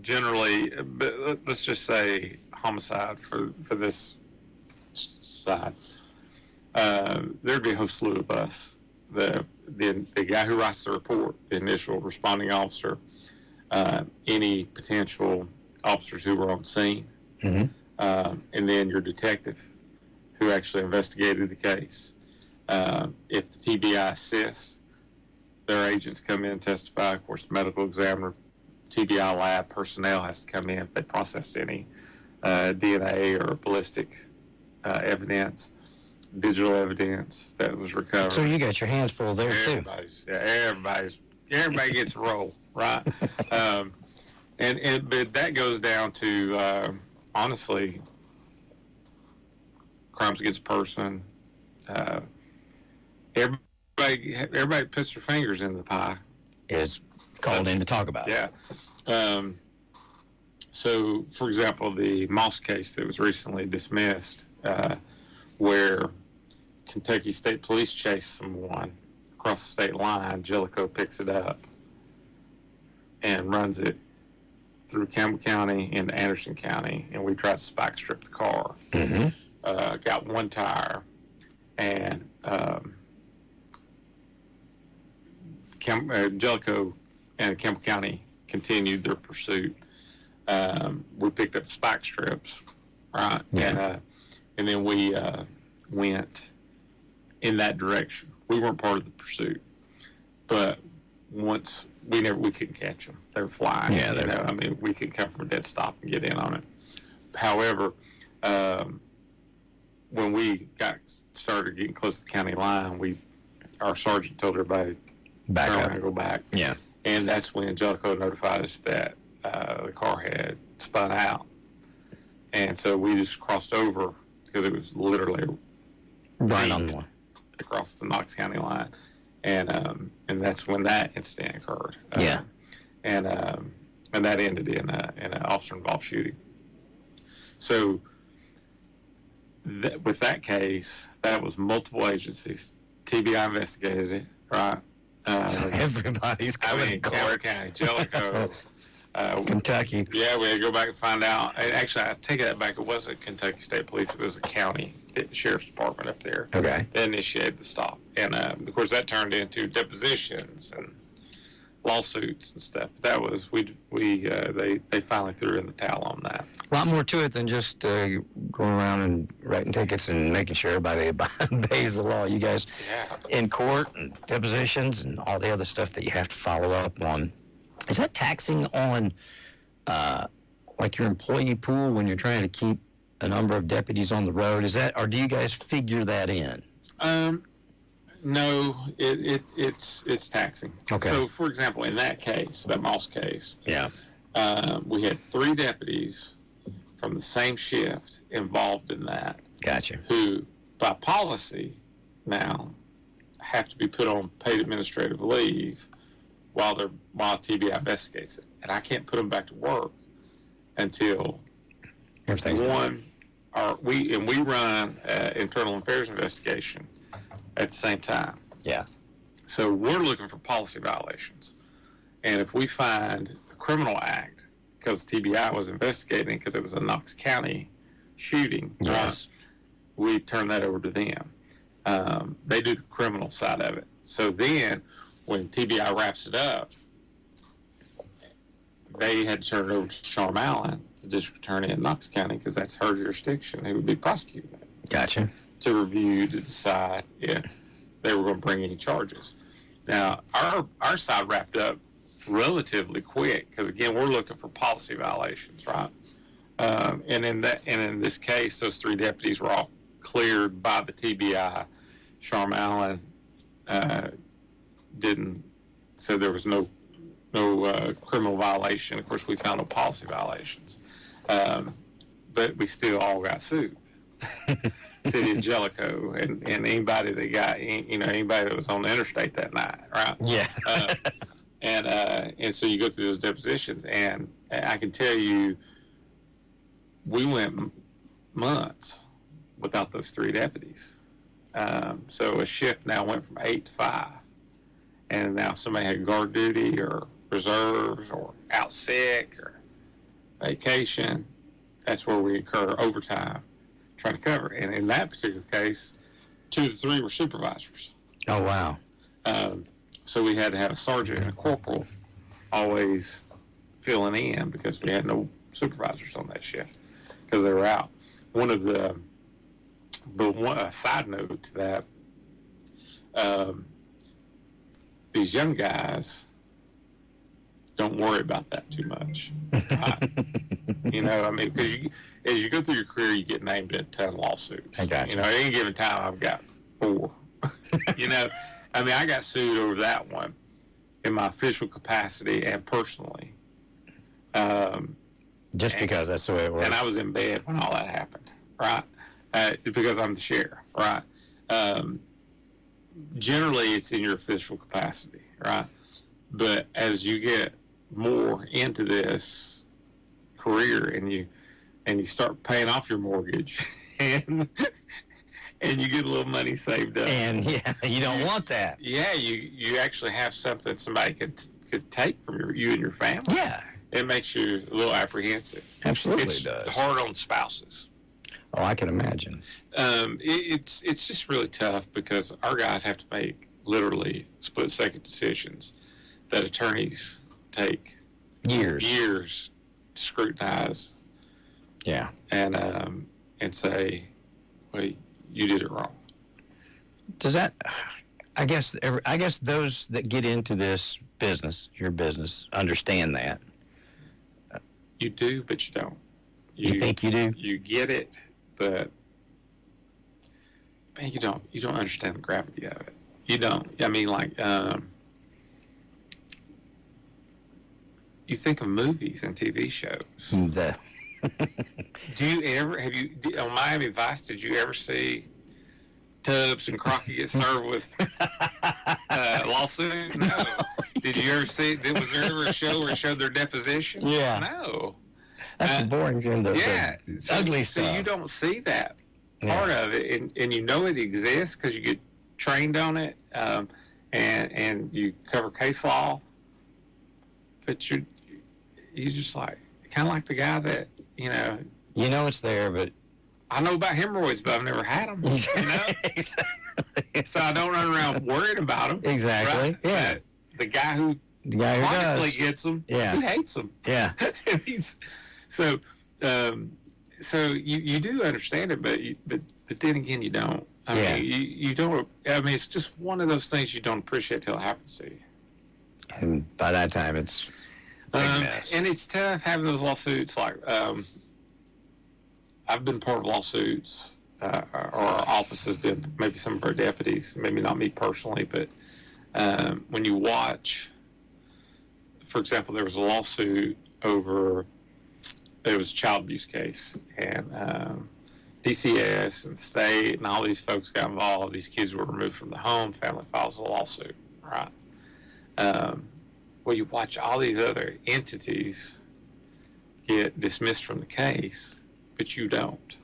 generally, but let's just say homicide for this side, there'd be a whole slew of us. The guy who writes the report, the initial responding officer, any potential officers who were on scene, and then your detective who actually investigated the case. If the TBI assists, their agents come in and testify. Of course, the medical examiner, TBI lab personnel has to come in if they processed any DNA or ballistic evidence, digital evidence that was recovered. So you got your hands full there too. Everybody gets a role, right? But that goes down to honestly, crimes against a person. Everybody puts their fingers in the pie. Is called in to talk about it. Yeah. So, for example, the Moss case that was recently dismissed, where Kentucky State Police chased someone across the state line, Jellicoe picks it up and runs it through Campbell County into Anderson County, and we tried to spike strip the car. Got one tire, and Jellicoe and Campbell County continued their pursuit. We picked up spike strips, right? Yeah. And then we went in that direction. We weren't part of the pursuit, but once we couldn't catch them. They were flying. Yeah, I mean, we could come from a dead stop and get in on it. However, when we started getting close to the county line, our sergeant told everybody Back turn up. around and go back. Yeah. And that's when Jellicoe notified us that the car had spun out. And so we just crossed over because it was literally Right on the one. across the Knox County line. And that's when that incident occurred. Yeah. And that ended in an officer-involved shooting. So with that case, that was multiple agencies. TBI investigated it, right? Everybody's coming to Cameron court. County, Jellicoe, Kentucky. yeah, we had to go back and find out. And actually, I take that back. It wasn't Kentucky State Police. It was the county sheriff's department up there Okay. that initiated the stop. And, of course, that turned into depositions and lawsuits and stuff. That was, they finally threw in the towel on that. A lot more to it than just going around and writing tickets and making sure everybody obeys the law. You guys Yeah. in court and depositions and all the other stuff that you have to follow up on. Is that taxing on like your employee pool when you're trying to keep a number of deputies on the road? Is that, or do you guys figure that in? No, it's taxing. Okay. So, for example, in that case, that Moss case, Yeah. we had 3 deputies from the same shift involved in that, Gotcha. who, by policy, now have to be put on paid administrative leave while TBI investigates it, and I can't put them back to work until Everything's done. we run internal affairs investigation at the same time. Yeah. So we're looking for policy violations, and if we find a criminal act, because TBI was investigating because it was a Knox County shooting, Yes. we turn that over to them. They do the criminal side of it. So then, when TBI wraps it up, they had to turn it over to Charm Allen, the district attorney in Knox County, because that's her jurisdiction, who would be prosecuting it, Gotcha. to review, to decide if they were going to bring any charges. Now, our side wrapped up relatively quick, because again, we're looking for policy violations, right? And in this case, those 3 deputies were all cleared by the TBI. Charm Allen said there was no criminal violation. Of course, we found no policy violations, but we still all got sued. City of Jellicoe and anybody that was on the interstate that night, right? Yeah. And so you go through those depositions, and I can tell you, we went months without those 3 deputies. So a shift now went from 8 to 5, and now somebody had guard duty or reserves or out sick or vacation. That's where we incur overtime trying to cover. And in that particular case, 2 of the 3 were supervisors. Oh, wow. So we had to have a sergeant and a corporal always filling in because we had no supervisors on that shift because they were out. A side note to that, these young guys don't worry about that too much. Because as you go through your career, you get named in a ton of lawsuits. I got you. At any given time, I've got 4. I got sued over that one in my official capacity and personally. Because that's the way it works. And I was in bed when all that happened, right? Because I'm the sheriff, right? Generally, it's in your official capacity, right? But as you get more into this career and you start paying off your mortgage and you get a little money saved up, and you don't want that. Yeah, you actually have something somebody could take from you and your family. Yeah, it makes you a little apprehensive. Absolutely, it's does. Hard on spouses. Oh, I can imagine. It's just really tough because our guys have to make literally split-second decisions that attorneys take years to scrutinize. Yeah. And say, well, you did it wrong. Does that? I guess those that get into this business, your business, understand that. You do, but you don't. You think you do? You get it, but man, you don't. You don't understand the gravity of it. You don't. I mean, like, you think of movies and TV shows. Do you ever on Miami Vice? Did you ever see Tubbs and Crockett get served with lawsuit? No. Did you ever see? Was there ever a show where it showed their deposition? Yeah. No. That's the boring thing. The ugly stuff. So you don't see that part of it, and you know it exists because you get trained on it, and you cover case law. But you just like kind of like the guy that you know it's there, but I know about hemorrhoids, but I've never had them. You know, Exactly. So I don't run around worried about them. Exactly. Right? Yeah. But the guy who chronically gets them, he hates them. Yeah. So you do understand it, but then again, you don't. I mean, you don't. I mean, it's just one of those things you don't appreciate till it happens to you. And by that time, it's a big mess. And it's tough having those lawsuits. Like, I've been part of lawsuits, or our office has been, maybe some of our deputies, maybe not me personally, but when you watch, for example, there was a lawsuit over, it was a child abuse case, and DCS and state and all these folks got involved. These kids were removed from the home. Family files a lawsuit, right? Well, you watch all these other entities get dismissed from the case, but you don't.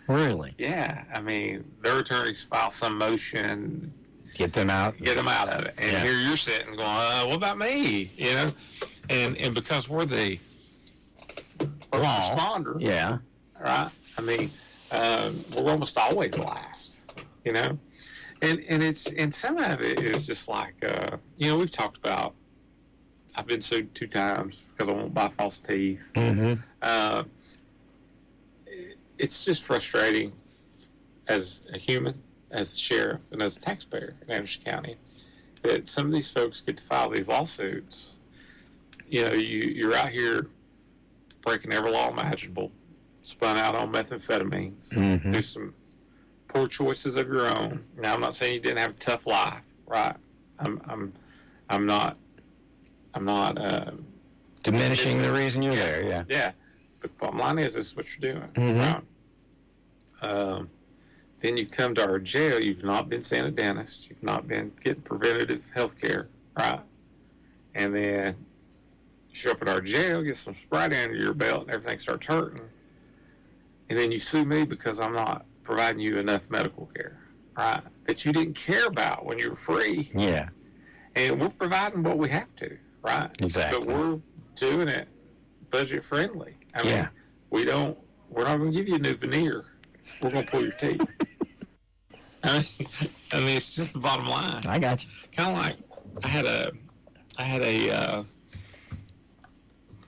Really? Yeah. I mean, their attorneys file some motion. Get them out of it. And here you're sitting going, what about me? You know? And because we're the first responder. Yeah. Right? I mean, we're almost always last, you know? And some of it is just like, we've talked about, I've been sued 2 times because I won't buy false teeth. Mm-hmm. It's just frustrating as a human, as a sheriff, and as a taxpayer in Anderson County that some of these folks get to file these lawsuits. You know, you're out here breaking every law imaginable, spun out on methamphetamines, do some poor choices of your own. Now, I'm not saying you didn't have a tough life, right? I'm not diminishing the reason you're there. Yeah. Yeah. But the bottom line is, this is what you're doing. Mm-hmm. Right? Then you come to our jail. You've not been seeing a dentist. You've not been getting preventative health care, right? And then you show up at our jail, get some Sprite under your belt, and everything starts hurting. And then you sue me because I'm not providing you enough medical care, right? That you didn't care about when you were free. Yeah. And we're providing what we have to, right? Exactly. But we're doing it budget friendly. I mean, we're not going to give you a new veneer. We're going to pull your teeth. I mean, it's just the bottom line. I got you. Kind of like I had a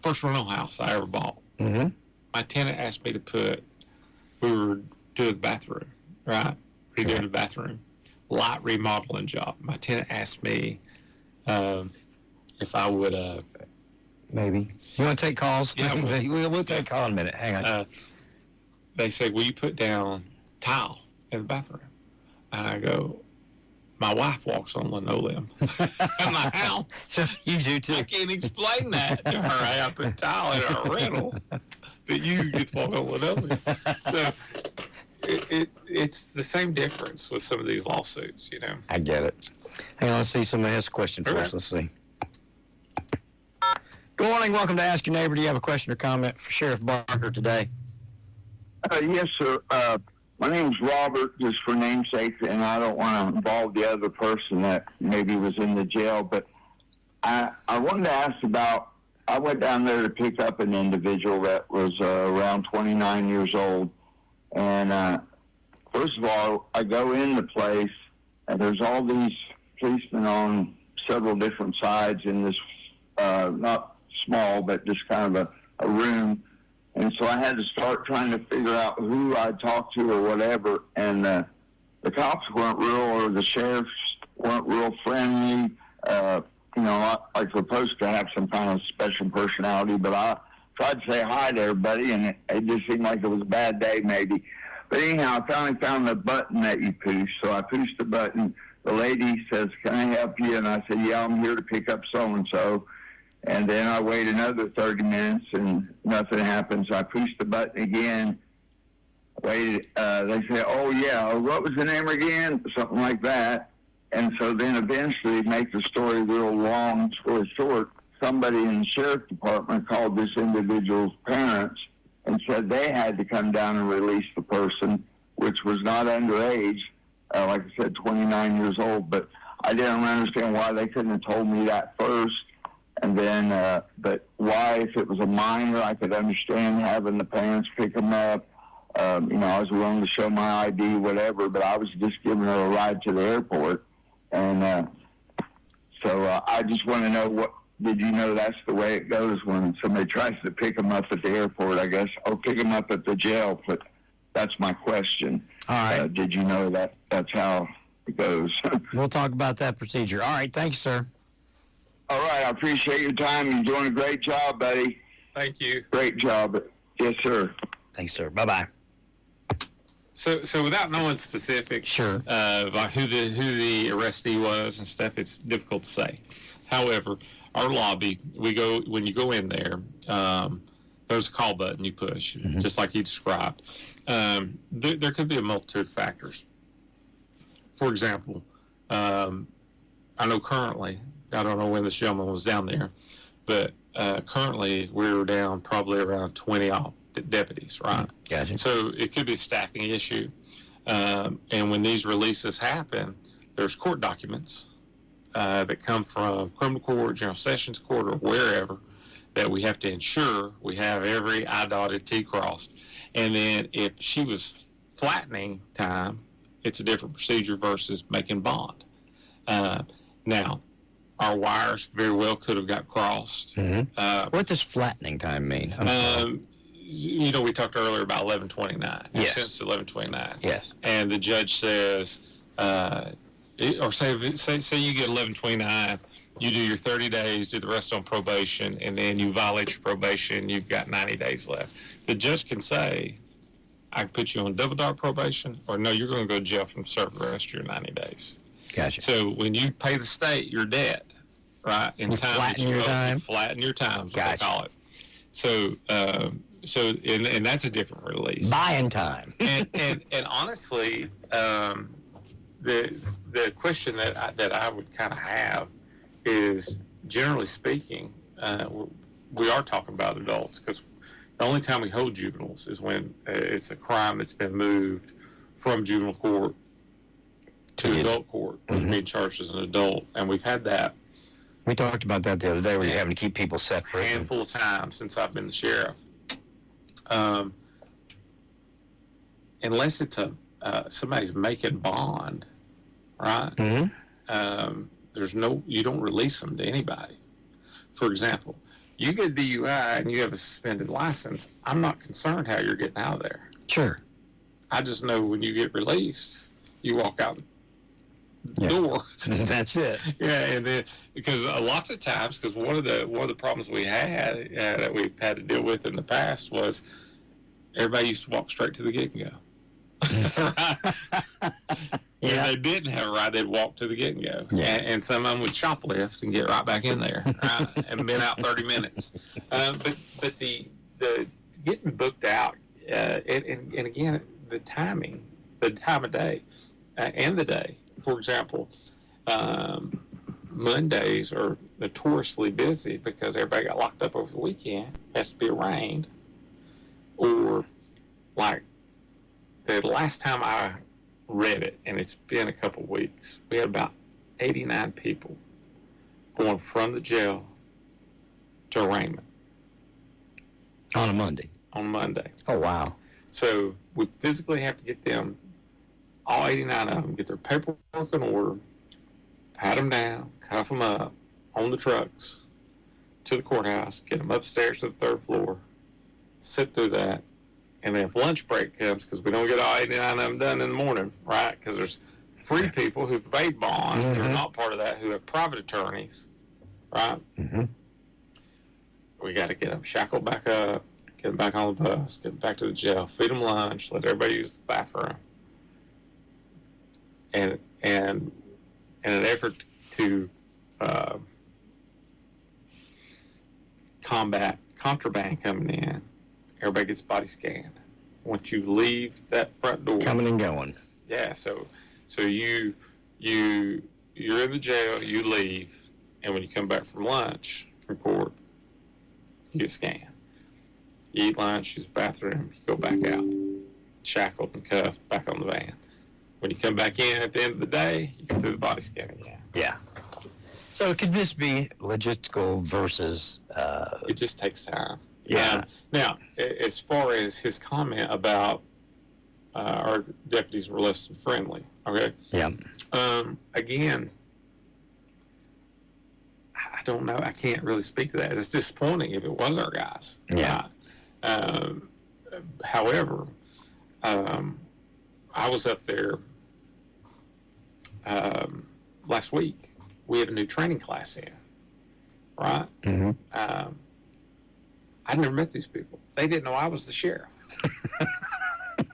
first rental house I ever bought. Mm-hmm. My tenant asked me to we were doing the bathroom, right? Redoing the bathroom. Light remodeling job. My tenant asked me if I would... Maybe. You want to take calls? Yeah. We'll take a call in a minute. Hang on. They said, will you put down tile in the bathroom? And I go, my wife walks on linoleum in my house. So you do too. I can't explain that to her. I put tile in our rental, but you get to walk on linoleum. So it's the same difference with some of these lawsuits, you know. I get it. Hang on, let's see. Somebody has a question for us. Let's see. Good morning. Welcome to Ask Your Neighbor. Do you have a question or comment for Sheriff Barker today? Yes, sir. My name's Robert, just for namesake, and I don't want to involve the other person that maybe was in the jail, but I wanted to ask about, I went down there to pick up an individual that was around 29 years old, and first of all, I go in the place, and there's all these policemen on several different sides in this, not small, but just kind of a room, And so I had to start trying to figure out who I'd talk to or whatever. And the cops weren't real, or the sheriffs weren't real friendly. Like supposed to have some kind of special personality, but I tried to say hi to everybody, and it just seemed like it was a bad day maybe. But anyhow, I finally found the button that you push, so I pushed the button. The lady says, "Can I help you?" And I said, "Yeah, I'm here to pick up so-and-so." And then I waited another 30 minutes, and nothing happened, so I pushed the button again. Waited. They said, "Oh, yeah, what was the name again?" Something like that. And so then eventually, make the story real long, story short, somebody in the sheriff's department called this individual's parents and said they had to come down and release the person, which was not underage, like I said, 29 years old. But I didn't understand why they couldn't have told me that first. And then, but why, if it was a minor, I could understand having the parents pick them up. I was willing to show my ID, whatever, but I was just giving her a ride to the airport. And so I just want to know, did you know that's the way it goes when somebody tries to pick them up at the airport, I guess, or pick them up at the jail? But that's my question. All right. Did you know that that's how it goes? We'll talk about that procedure. All right. Thanks, sir. All right. I appreciate your time. You're doing a great job, buddy. Thank you. Great job. Yes, sir. Thanks, sir. Bye-bye. So without knowing specifics, Sure. About who the arrestee was and stuff, it's difficult to say. However, our lobby, when you go in there, there's a call button you push, just like you described. There could be a multitude of factors. For example, I know currently, I don't know when this gentleman was down there, but currently we're down probably around 20 deputies, right? Gotcha. So it could be a staffing issue. And when these releases happen, there's court documents that come from criminal court, general sessions court, or wherever, that we have to ensure we have every I dotted, T crossed. And then if she was flattening time, it's a different procedure versus making bond. Now, our wires very well could have got crossed. What does flattening time mean? We talked earlier about 11:29. Yes. Since 11:29. Yes. And the judge says, or say you get 11:29, you do your 30 days, do the rest on probation, and then you violate your probation, you've got 90 days left. The judge can say, I can put you on double dark probation, or no, you're going to go to jail from serve the rest of your 90 days. Gotcha. So when you pay the state your debt, right, in You time, flatten your time? You flatten your time, is what Gotcha. they call it. So and that's a different release. Buying time. and honestly, the question that I would kind of have is, generally speaking, we are talking about adults, because the only time we hold juveniles is when it's a crime that's been moved from juvenile court to adult court, being charged as an adult, and we've had that. We talked about that the other day, where you're having to keep people separate. A handful of times since I've been the sheriff. Unless it's somebody's making bond, right? You don't release them to anybody. For example, you get a DUI and you have a suspended license, I'm not concerned how you're getting out of there. Sure. I just know when you get released, you walk out the door. That's it. Yeah, and then because lots of times, because one of the problems we had that we've had to deal with in the past was everybody used to walk straight to the get and go. Right? If they didn't have a ride, they'd walk to the get and go. Yeah. And some of them would shoplift and get right back in there, right? And been out 30 minutes. But the getting booked out, and again, the timing, the time of day, and the day. For example, Mondays are notoriously busy because everybody got locked up over the weekend. Has to be arraigned. Or like the last time I read it, and it's been a couple of weeks, we had about 89 people going from the jail to arraignment. On a Monday. On Monday. Oh, wow. So we physically have to get them, all 89 of them, get their paperwork in order, pat them down, cuff them up on the trucks to the courthouse, get them upstairs to the third floor, sit through that, and then if lunch break comes, because we don't get all 89 of them done in the morning, right? Because there's free people who've paid bonds, who are not part of that, who have private attorneys, right? We got to get them shackled back up, get them back on the bus, get them back to the jail, feed them lunch, let everybody use the bathroom. And in an effort to combat contraband coming in, everybody gets body scanned. Once you leave that front door, coming and going. Yeah, so you're in the jail, you leave, and when you come back from lunch, from court, you get scanned. You eat lunch, use the bathroom, you go back out, shackled and cuffed, back on the van. When you come back in at the end of the day, you can do the body scan again. Yeah. So could this be logistical versus... It just takes time. Yeah. Now, as far as his comment about our deputies were less than friendly, okay? Yeah. Again, I don't know. I can't really speak to that. It's disappointing if it was our guys. Yeah. However, I was up there last week. We had a new training class in, right? I'd never met these people. They didn't know I was the sheriff.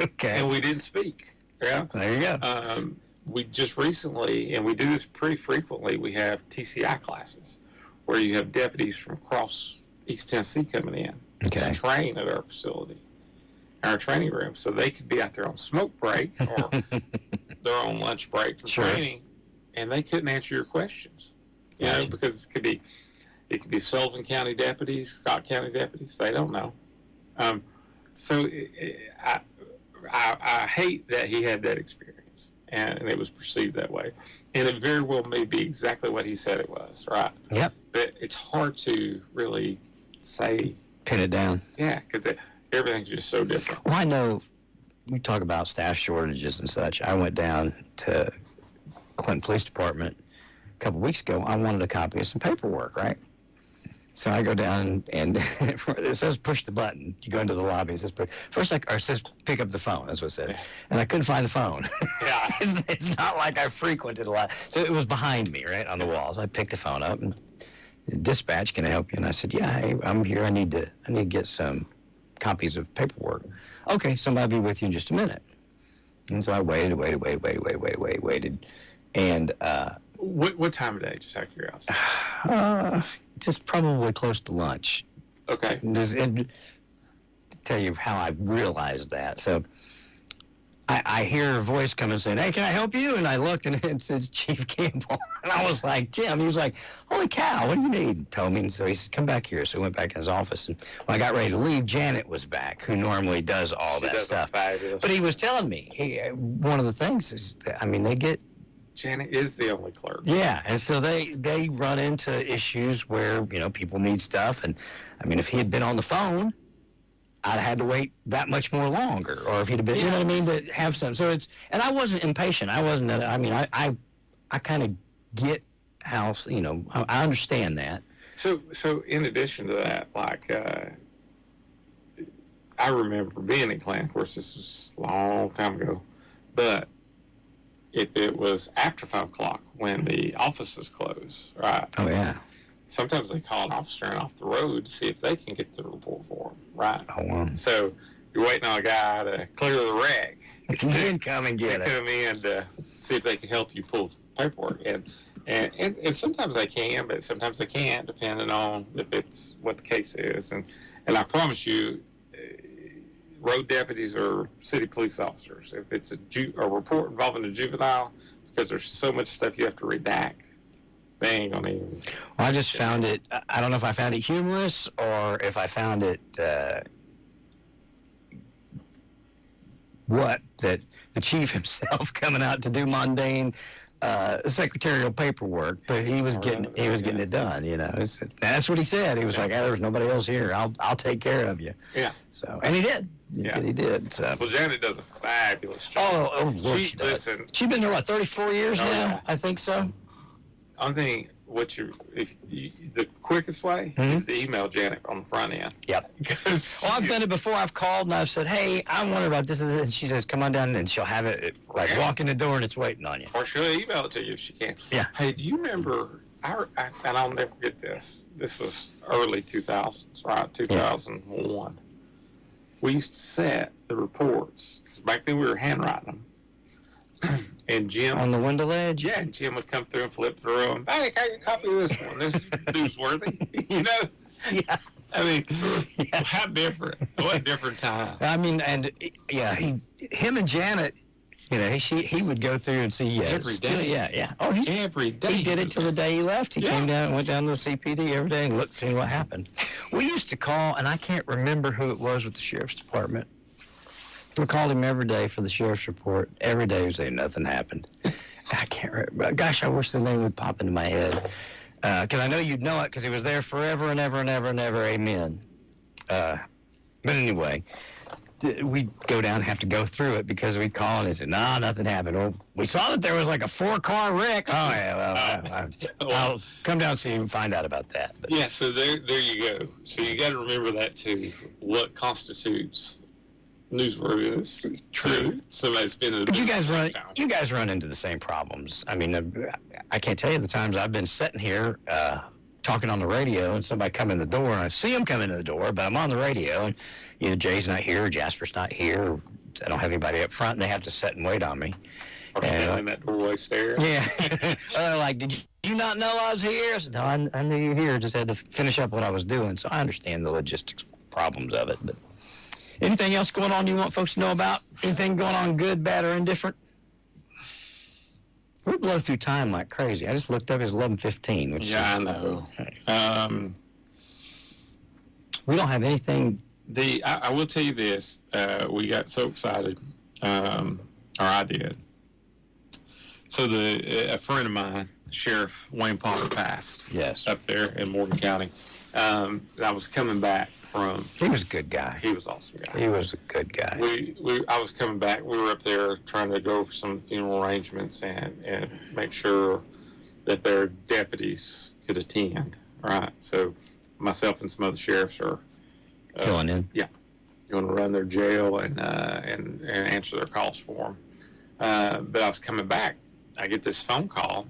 Okay. And we didn't speak. Yeah. There you go. We just recently, and we do this pretty frequently, we have TCI classes where you have deputies from across East Tennessee coming in to train at our facility, our training room, so they could be out there on smoke break or their own lunch break from training, and they couldn't answer your questions, you know, because it could be Sullivan County deputies, Scott County deputies, they don't know. So I hate that he had that experience, and it was perceived that way. And it very well may be exactly what he said it was, right? Yep. But it's hard to really say. Pin it down. Yeah, because everything's just so different. Well, I know we talk about staff shortages and such. I went down to Clinton Police Department a couple weeks ago. I wanted a copy of some paperwork, right? So I go down, and it says push the button. You go into the lobby. It says it says pick up the phone. That's what it said. And I couldn't find the phone. Yeah. It's not like I frequented a lot. So it was behind me, right, on the wall. So I picked the phone up, and dispatch, can I help you? And I said, yeah, hey, I'm here. I need to get some copies of paperwork. Okay, somebody will be with you in just a minute. And so I waited. And what time of day, just out of curiosity? Just probably close to lunch. Okay. And tell you how I realized that. So I hear a voice coming saying, hey, can I help you? And I looked, and it says Chief Campbell. And I was like, Jim. He was like, holy cow, what do you need? And told me. And so he said, come back here. So we went back in his office. And when I got ready to leave, Janet was back, who normally does all that stuff. Fabulous. But he was telling me, one of the things is, they get... Janet is the only clerk. Yeah, and so they run into issues where, people need stuff. And, if he had been on the phone, I'd have had to wait that much more longer. Or if he'd have been, you know what I mean, to have some. So and I wasn't impatient. I wasn't, I kind of get how, I understand that. So in addition to that, like, I remember being in Clan. Of course, this was a long time ago. But if it was after 5 o'clock when the offices close, right? Oh, yeah. Sometimes they call an officer in off the road to see if they can get the report for them, right? Oh, wow. So you're waiting on a guy to clear the wreck. Then come and get it. Come in to see if they can help you pull paperwork. And sometimes they can, but sometimes they can't, depending on if it's what the case is. And I promise you, road deputies or city police officers, if it's a report involving a juvenile, because there's so much stuff you have to redact, they ain't gonna even... Well, I just found it, I don't know if I found it humorous or if I found it, that the chief himself coming out to do mundane secretarial paperwork, but he was getting it done, That's what he said. He was like, there's nobody else here. I'll take care of you. Yeah. So, and he did. He did. So. Well, Janet does a fabulous job. Lord, she does. She's been there, 34 years now? Yeah. I think so. One thing the quickest way is to email Janet on the front end. Yep. Well, I've done it before. I've called and I've said, hey, I wonder about this and this. And she says, come on down, and she'll have it, like, walk in the door and it's waiting on you. Or she'll email it to you if she can. Yeah. Hey, do you remember, and I'll never forget this. This was early 2000s, right? 2001. Yeah. We used to set the reports, because back then we were handwriting them. And Jim... On the window ledge? Yeah, and Jim would come through and flip through them. Hey, can I get a copy of this one? This is newsworthy. You know? Yeah. I mean, how different. What a different time. I mean, and, yeah, him and Janet, you know, he would go through and see... every day. Yeah. Oh, every day. He did it till the day he left. He came down and went down to the CPD every day and looked, seeing what happened. We used to call, and I can't remember who it was with the sheriff's department. We called him every day for the sheriff's report. Every day he'd say nothing happened. I can't remember. Gosh, I wish the name would pop into my head. Because I know you'd know it because he was there forever and ever and ever and ever. Amen. But anyway, we'd go down and have to go through it because we'd call and they said, no, nothing happened. Well, we saw that there was like a 4-car wreck. Oh, yeah, well, I'll come down and see you and find out about that. But. Yeah, so there you go. So you got to remember that too. What constitutes newsworthiness? True. Somebody's been. But you guys run into the same problems. I mean, I can't tell you the times I've been sitting here talking on the radio and somebody come in the door and I see them come into the door, but I'm on the radio and either Jay's not here or Jasper's not here. Or I don't have anybody up front and they have to sit and wait on me. Or in that doorway stare. Yeah. They're like, did you not know I was here? I said, no, I knew you were here. Just had to finish up what I was doing. So I understand the logistics problems of it, but. Anything else going on you want folks to know about? Anything going on good, bad, or indifferent? We blow through time like crazy. I just looked up, it's 11:15. Which I know. We don't have anything. I will tell you this. We got so excited, or I did. So a friend of mine, Sheriff Wayne Potter, passed. Yes. Up there in Morgan County. I was coming back from... He was a good guy. He was an awesome guy. He was a good guy. I was coming back. We were up there trying to go over some of the funeral arrangements and make sure that their deputies could attend, right? So myself and some other sheriffs are... filling in. Yeah. Going to run their jail and answer their calls for them. But I was coming back. I get this phone call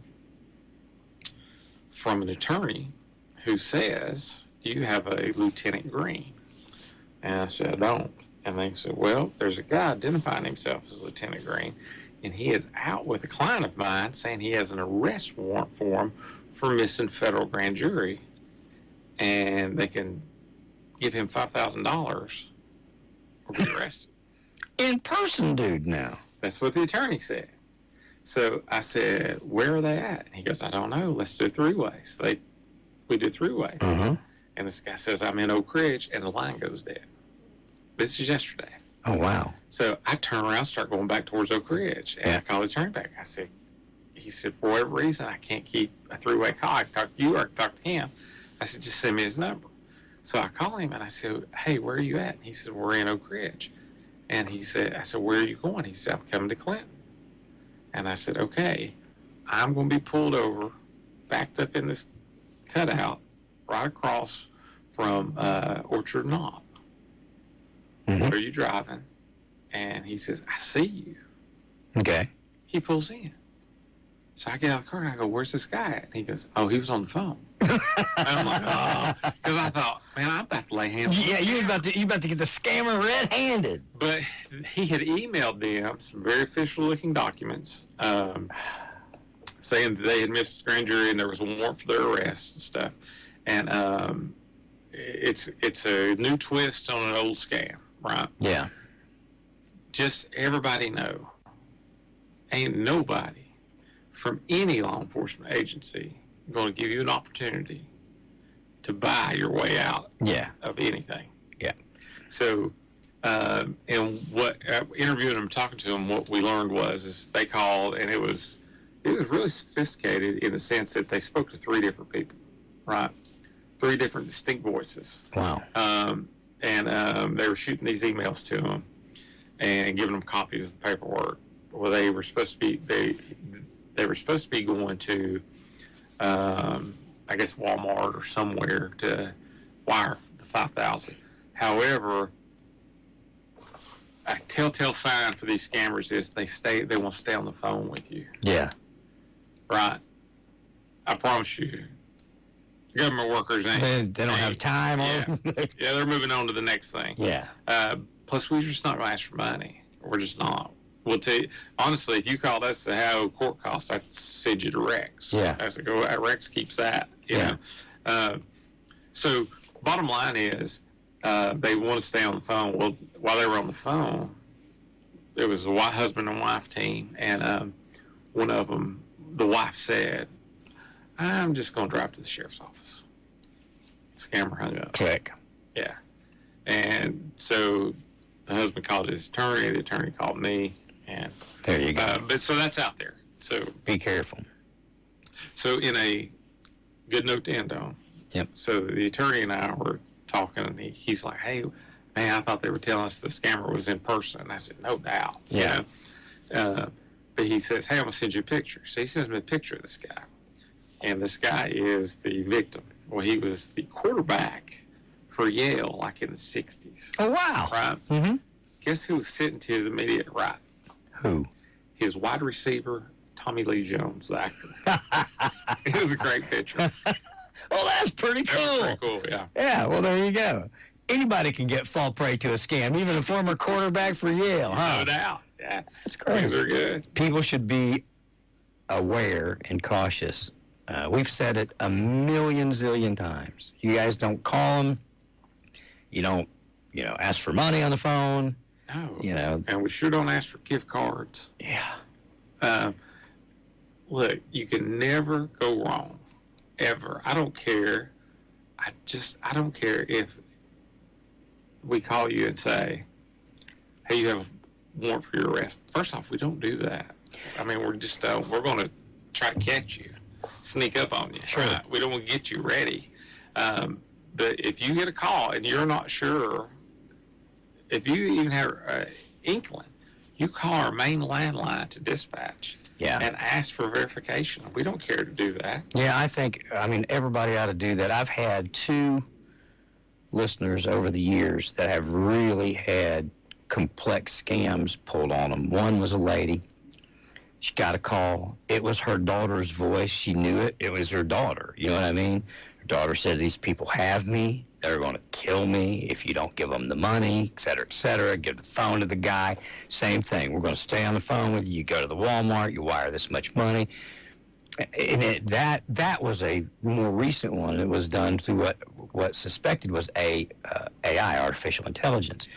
from an attorney who says, do you have a Lieutenant Green? And I said, I don't. And they said, well, there's a guy identifying himself as Lieutenant Green, and he is out with a client of mine saying he has an arrest warrant for him for missing federal grand jury, and they can give him $5,000 or be arrested. In person, dude, now. That's what the attorney said. So I said, where are they at? And he goes, I don't know. Let's do three-way. So we do three-way. Uh-huh. And this guy says, I'm in Oak Ridge, and the line goes dead. This is yesterday. Oh, wow. So I turn around, start going back towards Oak Ridge, and I call the attorney back. He said, for whatever reason, I can't keep a three-way call. I can talk to you or I can talk to him. I said, just send me his number. So I call him, and I said, hey, where are you at? And he said, we're in Oak Ridge. And I said, where are you going? He said, I'm coming to Clinton. And I said, okay, I'm going to be pulled over, backed up in this cutout, right across from Orchard Knob. Mm-hmm. Where are you driving? And he says, I see you. Okay. He pulls in. So I get out of the car and I go, where's this guy at? And he goes, oh, he was on the phone. And I'm like, oh, because I thought, man, I'm about to lay hands on him. Yeah, you're about to get the scammer red-handed. But he had emailed them some very official-looking documents saying that they had missed grand jury and there was a warrant for their arrest and stuff. And it's a new twist on an old scam, right? Yeah. Just everybody know, ain't nobody from any law enforcement agency going to give you an opportunity to buy your way out of anything. Yeah. So, and what interviewing them, talking to them, what we learned is they called, and it was really sophisticated in the sense that they spoke to three different people, right? Three different distinct voices. Wow. And they were shooting these emails to them and giving them copies of the paperwork. Well, they were supposed to be going to I guess Walmart or somewhere to wire the 5,000. However, a telltale sign for these scammers is they want to stay on the phone with you. Yeah. Right. I promise you. Government workers ain't. They don't have time. Yeah. They're moving on to the next thing. Yeah. Plus, we're just not going to ask for money. We're just not. We'll tell you, honestly, if you called us to have court costs, I'd send you to Rex. Yeah. I said, go, Rex keeps that. You know? So, bottom line is, they want to stay on the phone. Well, while they were on the phone, there was a husband and wife team, and one of them, the wife said, I'm just going to drive to the sheriff's office. Scammer hung up. Click. Yeah. And so the husband called his attorney, the attorney called me, and there you go. But so that's out there. So be careful. So in a good note to end on. Yep. So the attorney and I were talking, and he's like, "Hey, man, I thought they were telling us the scammer was in person." And I said, "No doubt." Yeah. You know? But he says, "Hey, I'm gonna send you a picture." So he sends me a picture of this guy, and this guy is the victim. Well, he was the quarterback for Yale, like in the '60s. Oh wow! Right. Mm-hmm. Guess who was sitting to his immediate right? Who? His wide receiver, Tommy Lee Jones, the actor. It was a great picture. Well, that's pretty cool. That was pretty cool, yeah. Yeah, well, there you go. Anybody can fall prey to a scam, even a former quarterback for Yale, huh? No doubt. Yeah. That's crazy. They're good. People should be aware and cautious. We've said it a million zillion times. You guys don't call them. You don't, ask for money on the phone. No. And we sure don't ask for gift cards. Yeah. Look, you can never go wrong. Ever. I don't care. I don't care if we call you and say, hey, you have a warrant for your arrest. First off, we don't do that. I mean, we're going to try to catch you, sneak up on you. Sure. Right? We don't want to get you ready. But if you get a call and you're not sure, if you even have an inkling, you call our main landline to dispatch. Yeah. And ask for verification. We don't care to do that. Yeah, I mean, everybody ought to do that. I've had 2 listeners over the years that have really had complex scams pulled on them. One was a lady. She got a call. It was her daughter's voice. She knew it. It was her daughter. You know what I mean? Her daughter said, these people have me. They're going to kill me if you don't give them the money, et cetera, et cetera. Give the phone to the guy. Same thing. We're going to stay on the phone with you. You go to the Walmart. You wire this much money. And that was a more recent one. It was done through what suspected was AI, artificial intelligence.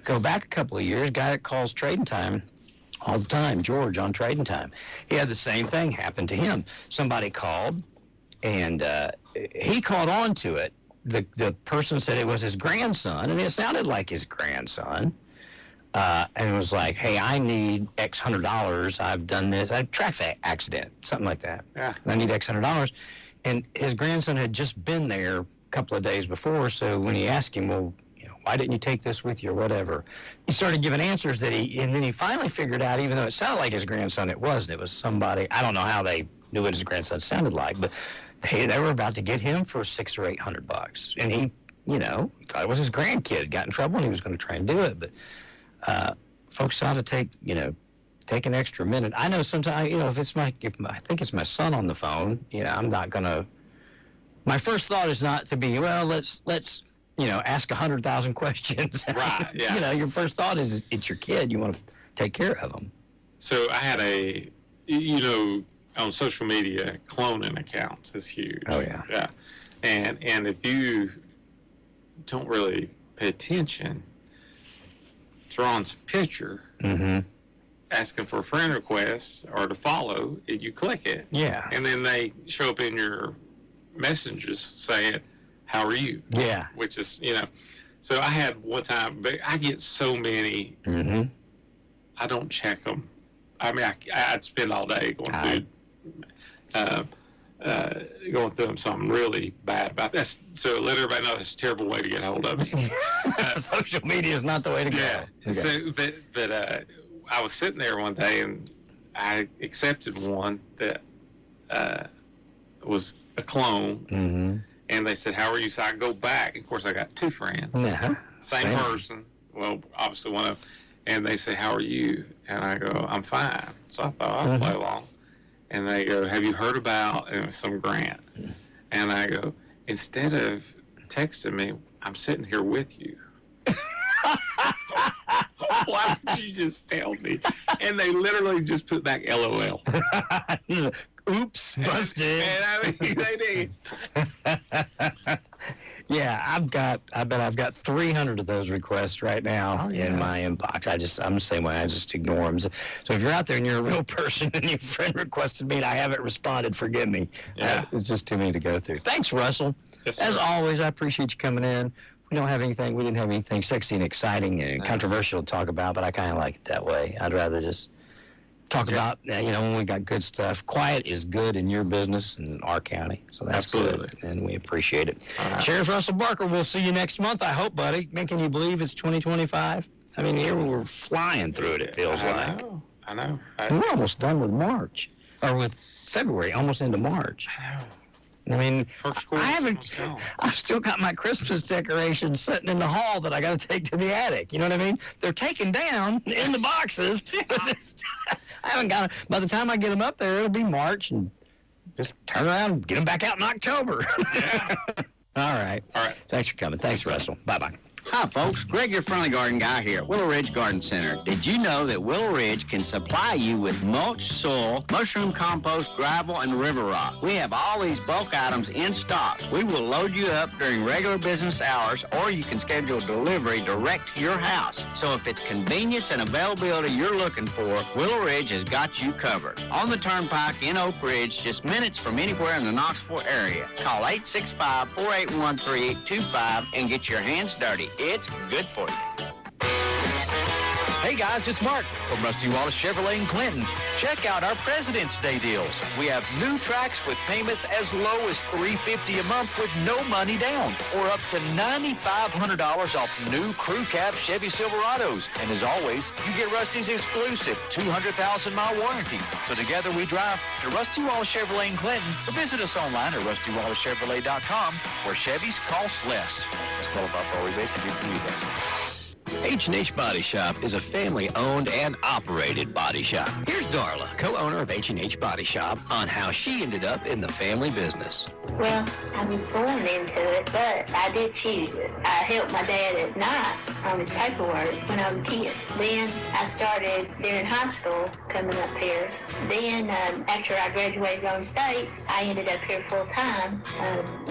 Go back a couple of years, guy that calls Trading Time all the time, George on Trading Time. He had the same thing happen to him. Somebody called, and he caught on to it. The person said it was his grandson, and it sounded like his grandson. And it was like, hey, I need X $100. I've done this. I had a traffic accident, something like that. Yeah. I need X $100. And his grandson had just been there a couple of days before, so when he asked him, well, why didn't you take this with you or whatever, he started giving answers and then he finally figured out, even though it sounded like his grandson, it wasn't. It was somebody, I don't know how they knew what his grandson sounded like, but they were about to get him for $600 or $800. And he, thought it was his grandkid, got in trouble, and he was going to try and do it. But folks ought to take an extra minute. I know sometimes, if I think it's my son on the phone, I'm not going to, my first thought is not to be, well, let's ask 100,000 questions. Right, yeah. Your first thought is it's your kid. You want to take care of them. So I had on social media, cloning accounts is huge. Oh, yeah. Yeah. And if you don't really pay attention, throw on some picture, asking for a friend request or to follow, you click it. Yeah. And then they show up in your messages saying, how are you? Yeah. Which is, so I had one time, but I get so many, I don't check them. I mean, I'd spend all day going through them, so I'm really bad about that. So let everybody know it's a terrible way to get hold of me. Social media is not the way to go. Yeah. Okay. So, but I was sitting there one day and I accepted one that was a clone. Mm-hmm. And they said, how are you? So I go back. Of course, I got two friends. Uh-huh. Same person. Well, obviously one of them. And they say, how are you? And I go, I'm fine. So I thought, I'll play along. And they go, have you heard about some grant? And I go, instead of texting me, I'm sitting here with you. Why don't you just tell me? And they literally just put back LOL. Oops, busted. And I mean, they did. Yeah, I bet I've got 300 of those requests right now in my inbox. I'm the same way. I just ignore them. So if you're out there and you're a real person and your friend requested me and I haven't responded, forgive me. Yeah. It's just too many to go through. Thanks, Russell. Yes, As sir. always, I appreciate you coming in. We didn't have anything sexy and exciting and controversial to talk about, but I kind of like it that way. I'd rather just talk about, when we got good stuff. Quiet is good in your business and in our county, so that's Absolutely. good, and we appreciate it. Right. Sheriff Russell Barker, we'll see you next month, I hope, buddy. Man, can you believe it's 2025? I mean, here we're flying through it feels like. I know. We're almost done with March, or with February, almost into March. I know. I mean, First quarter, I've still got my Christmas decorations sitting in the hall that I got to take to the attic. You know what I mean? They're taken down in the boxes. But I haven't got them. By the time I get them up there, it'll be March, and just turn around and get them back out in October. Yeah. All right. Thanks for coming. Thanks, Russell. Bye-bye. Hi, folks. Greg, your friendly garden guy here at Willow Ridge Garden Center. Did you know that Willow Ridge can supply you with mulch, soil, mushroom compost, gravel, and river rock? We have all these bulk items in stock. We will load you up during regular business hours, or you can schedule delivery direct to your house. So if it's convenience and availability you're looking for, Willow Ridge has got you covered. On the Turnpike in Oak Ridge, just minutes from anywhere in the Knoxville area. Call 865-481-3825 and get your hands dirty. It's good for you. Hey guys, it's Mark from Rusty Wallace Chevrolet in Clinton. Check out our President's Day deals. We have new tracks with payments as low as $350 a month with no money down, or up to $9,500 off new crew cab Chevy Silverados. And as always, you get Rusty's exclusive 200,000-mile warranty. So together we drive to Rusty Wallace Chevrolet in Clinton, or visit us online at RustyWallaceChevrolet.com, where Chevys cost less. Let's qualify for we basically do that. H&H Body Shop is a family-owned and operated body shop. Here's Darla, co-owner of H&H Body Shop, on how she ended up in the family business. Well, I was born into it, but I did choose it. I helped my dad at night on his paperwork when I was a kid. Then I started during high school coming up here. Then after I graduated on state, I ended up here full-time.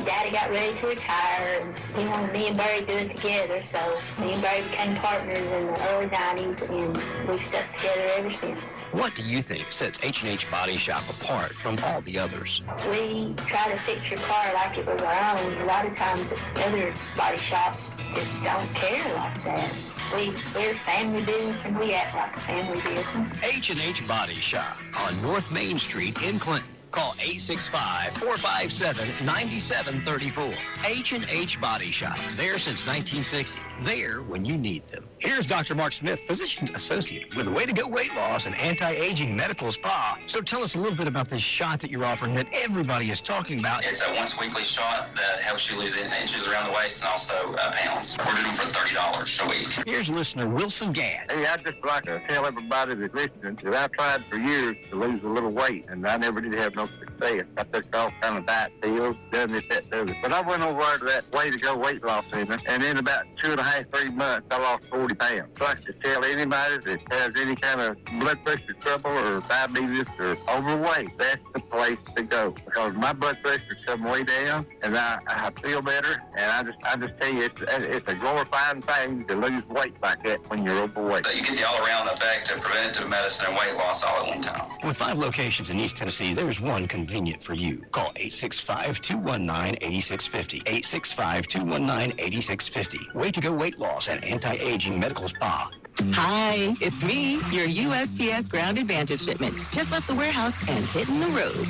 Daddy got ready to retire, and he wanted me and Barry to do it together, so me and Barry became partners in the early 90s, and we've stuck together ever since. What do you think sets H&H Body Shop apart from all the others? We try to fix your car like it was our own. A lot of times other body shops just don't care like that. We're a family business, and we act like a family business. H&H Body Shop on North Main Street in Clinton. Call 865-457-9734. H&H Body Shop. There since 1960. There when you need them. Here's Dr. Mark Smith, physician associate with Way to Go Weight Loss and Anti-Aging Medical Spa. So tell us a little bit about this shot that you're offering that everybody is talking about. It's a once-weekly shot that helps you lose inches around the waist and also pounds. We're doing them for $30 a week. Here's listener Wilson Gadd. Hey, I'd just like to tell everybody that's listening that I tried for years to lose a little weight, and I never did have no success. I took all kind of diet pills, done this, that, the other. But I went over to that Way to Go Weight Loss Center, and in about 2.5-3 months, I lost 40 pounds. So I like to tell anybody that has any kind of blood pressure trouble or diabetes or overweight, that's the place to go. Because my blood pressure's come way down, and I feel better, and I just tell you, it's a glorifying thing to lose weight like that when you're overweight. So you get the all-around effect of preventative medicine and weight loss all at one time. With 5 locations in East Tennessee, there's one convenient for you. Call 865-219-8650. 865-219-8650. Way to Go Weight Loss and Anti-Aging Medical Spa. Hi, it's me, your USPS Ground Advantage shipment. Just left the warehouse and hitting the road.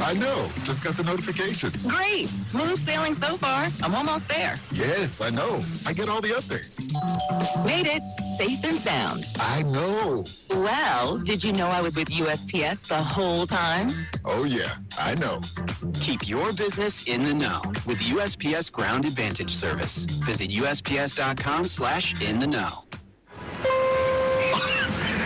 I know. Just got the notification. Great. Smooth sailing so far. I'm almost there. Yes, I know. I get all the updates. Made it. Safe and sound. I know. Well, Well, did you know I was with USPS the whole time? Oh, yeah, I know. Keep your business in the know with USPS Ground Advantage Service. Visit USPS.com/in-the-know.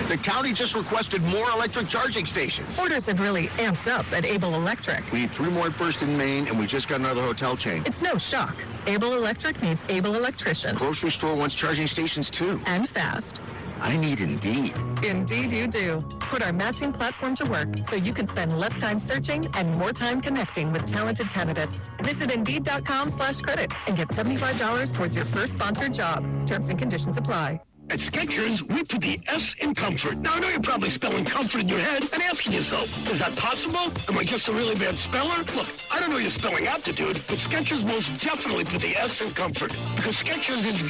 The county just requested more electric charging stations. Orders have really amped up at Able Electric. We need 3 more at First and Main, and we just got another hotel chain. It's no shock. Able Electric needs able electricians. Grocery store wants charging stations, too. And fast. I need Indeed. Indeed you do. Put our matching platform to work so you can spend less time searching and more time connecting with talented candidates. Visit Indeed.com/credit and get $75 towards your first sponsored job. Terms and conditions apply. At Skechers, we put the S in comfort. Now, I know you're probably spelling comfort in your head and asking yourself, is that possible? Am I just a really bad speller? Look, I don't know your spelling aptitude, but Skechers most definitely put the S in comfort because Skechers is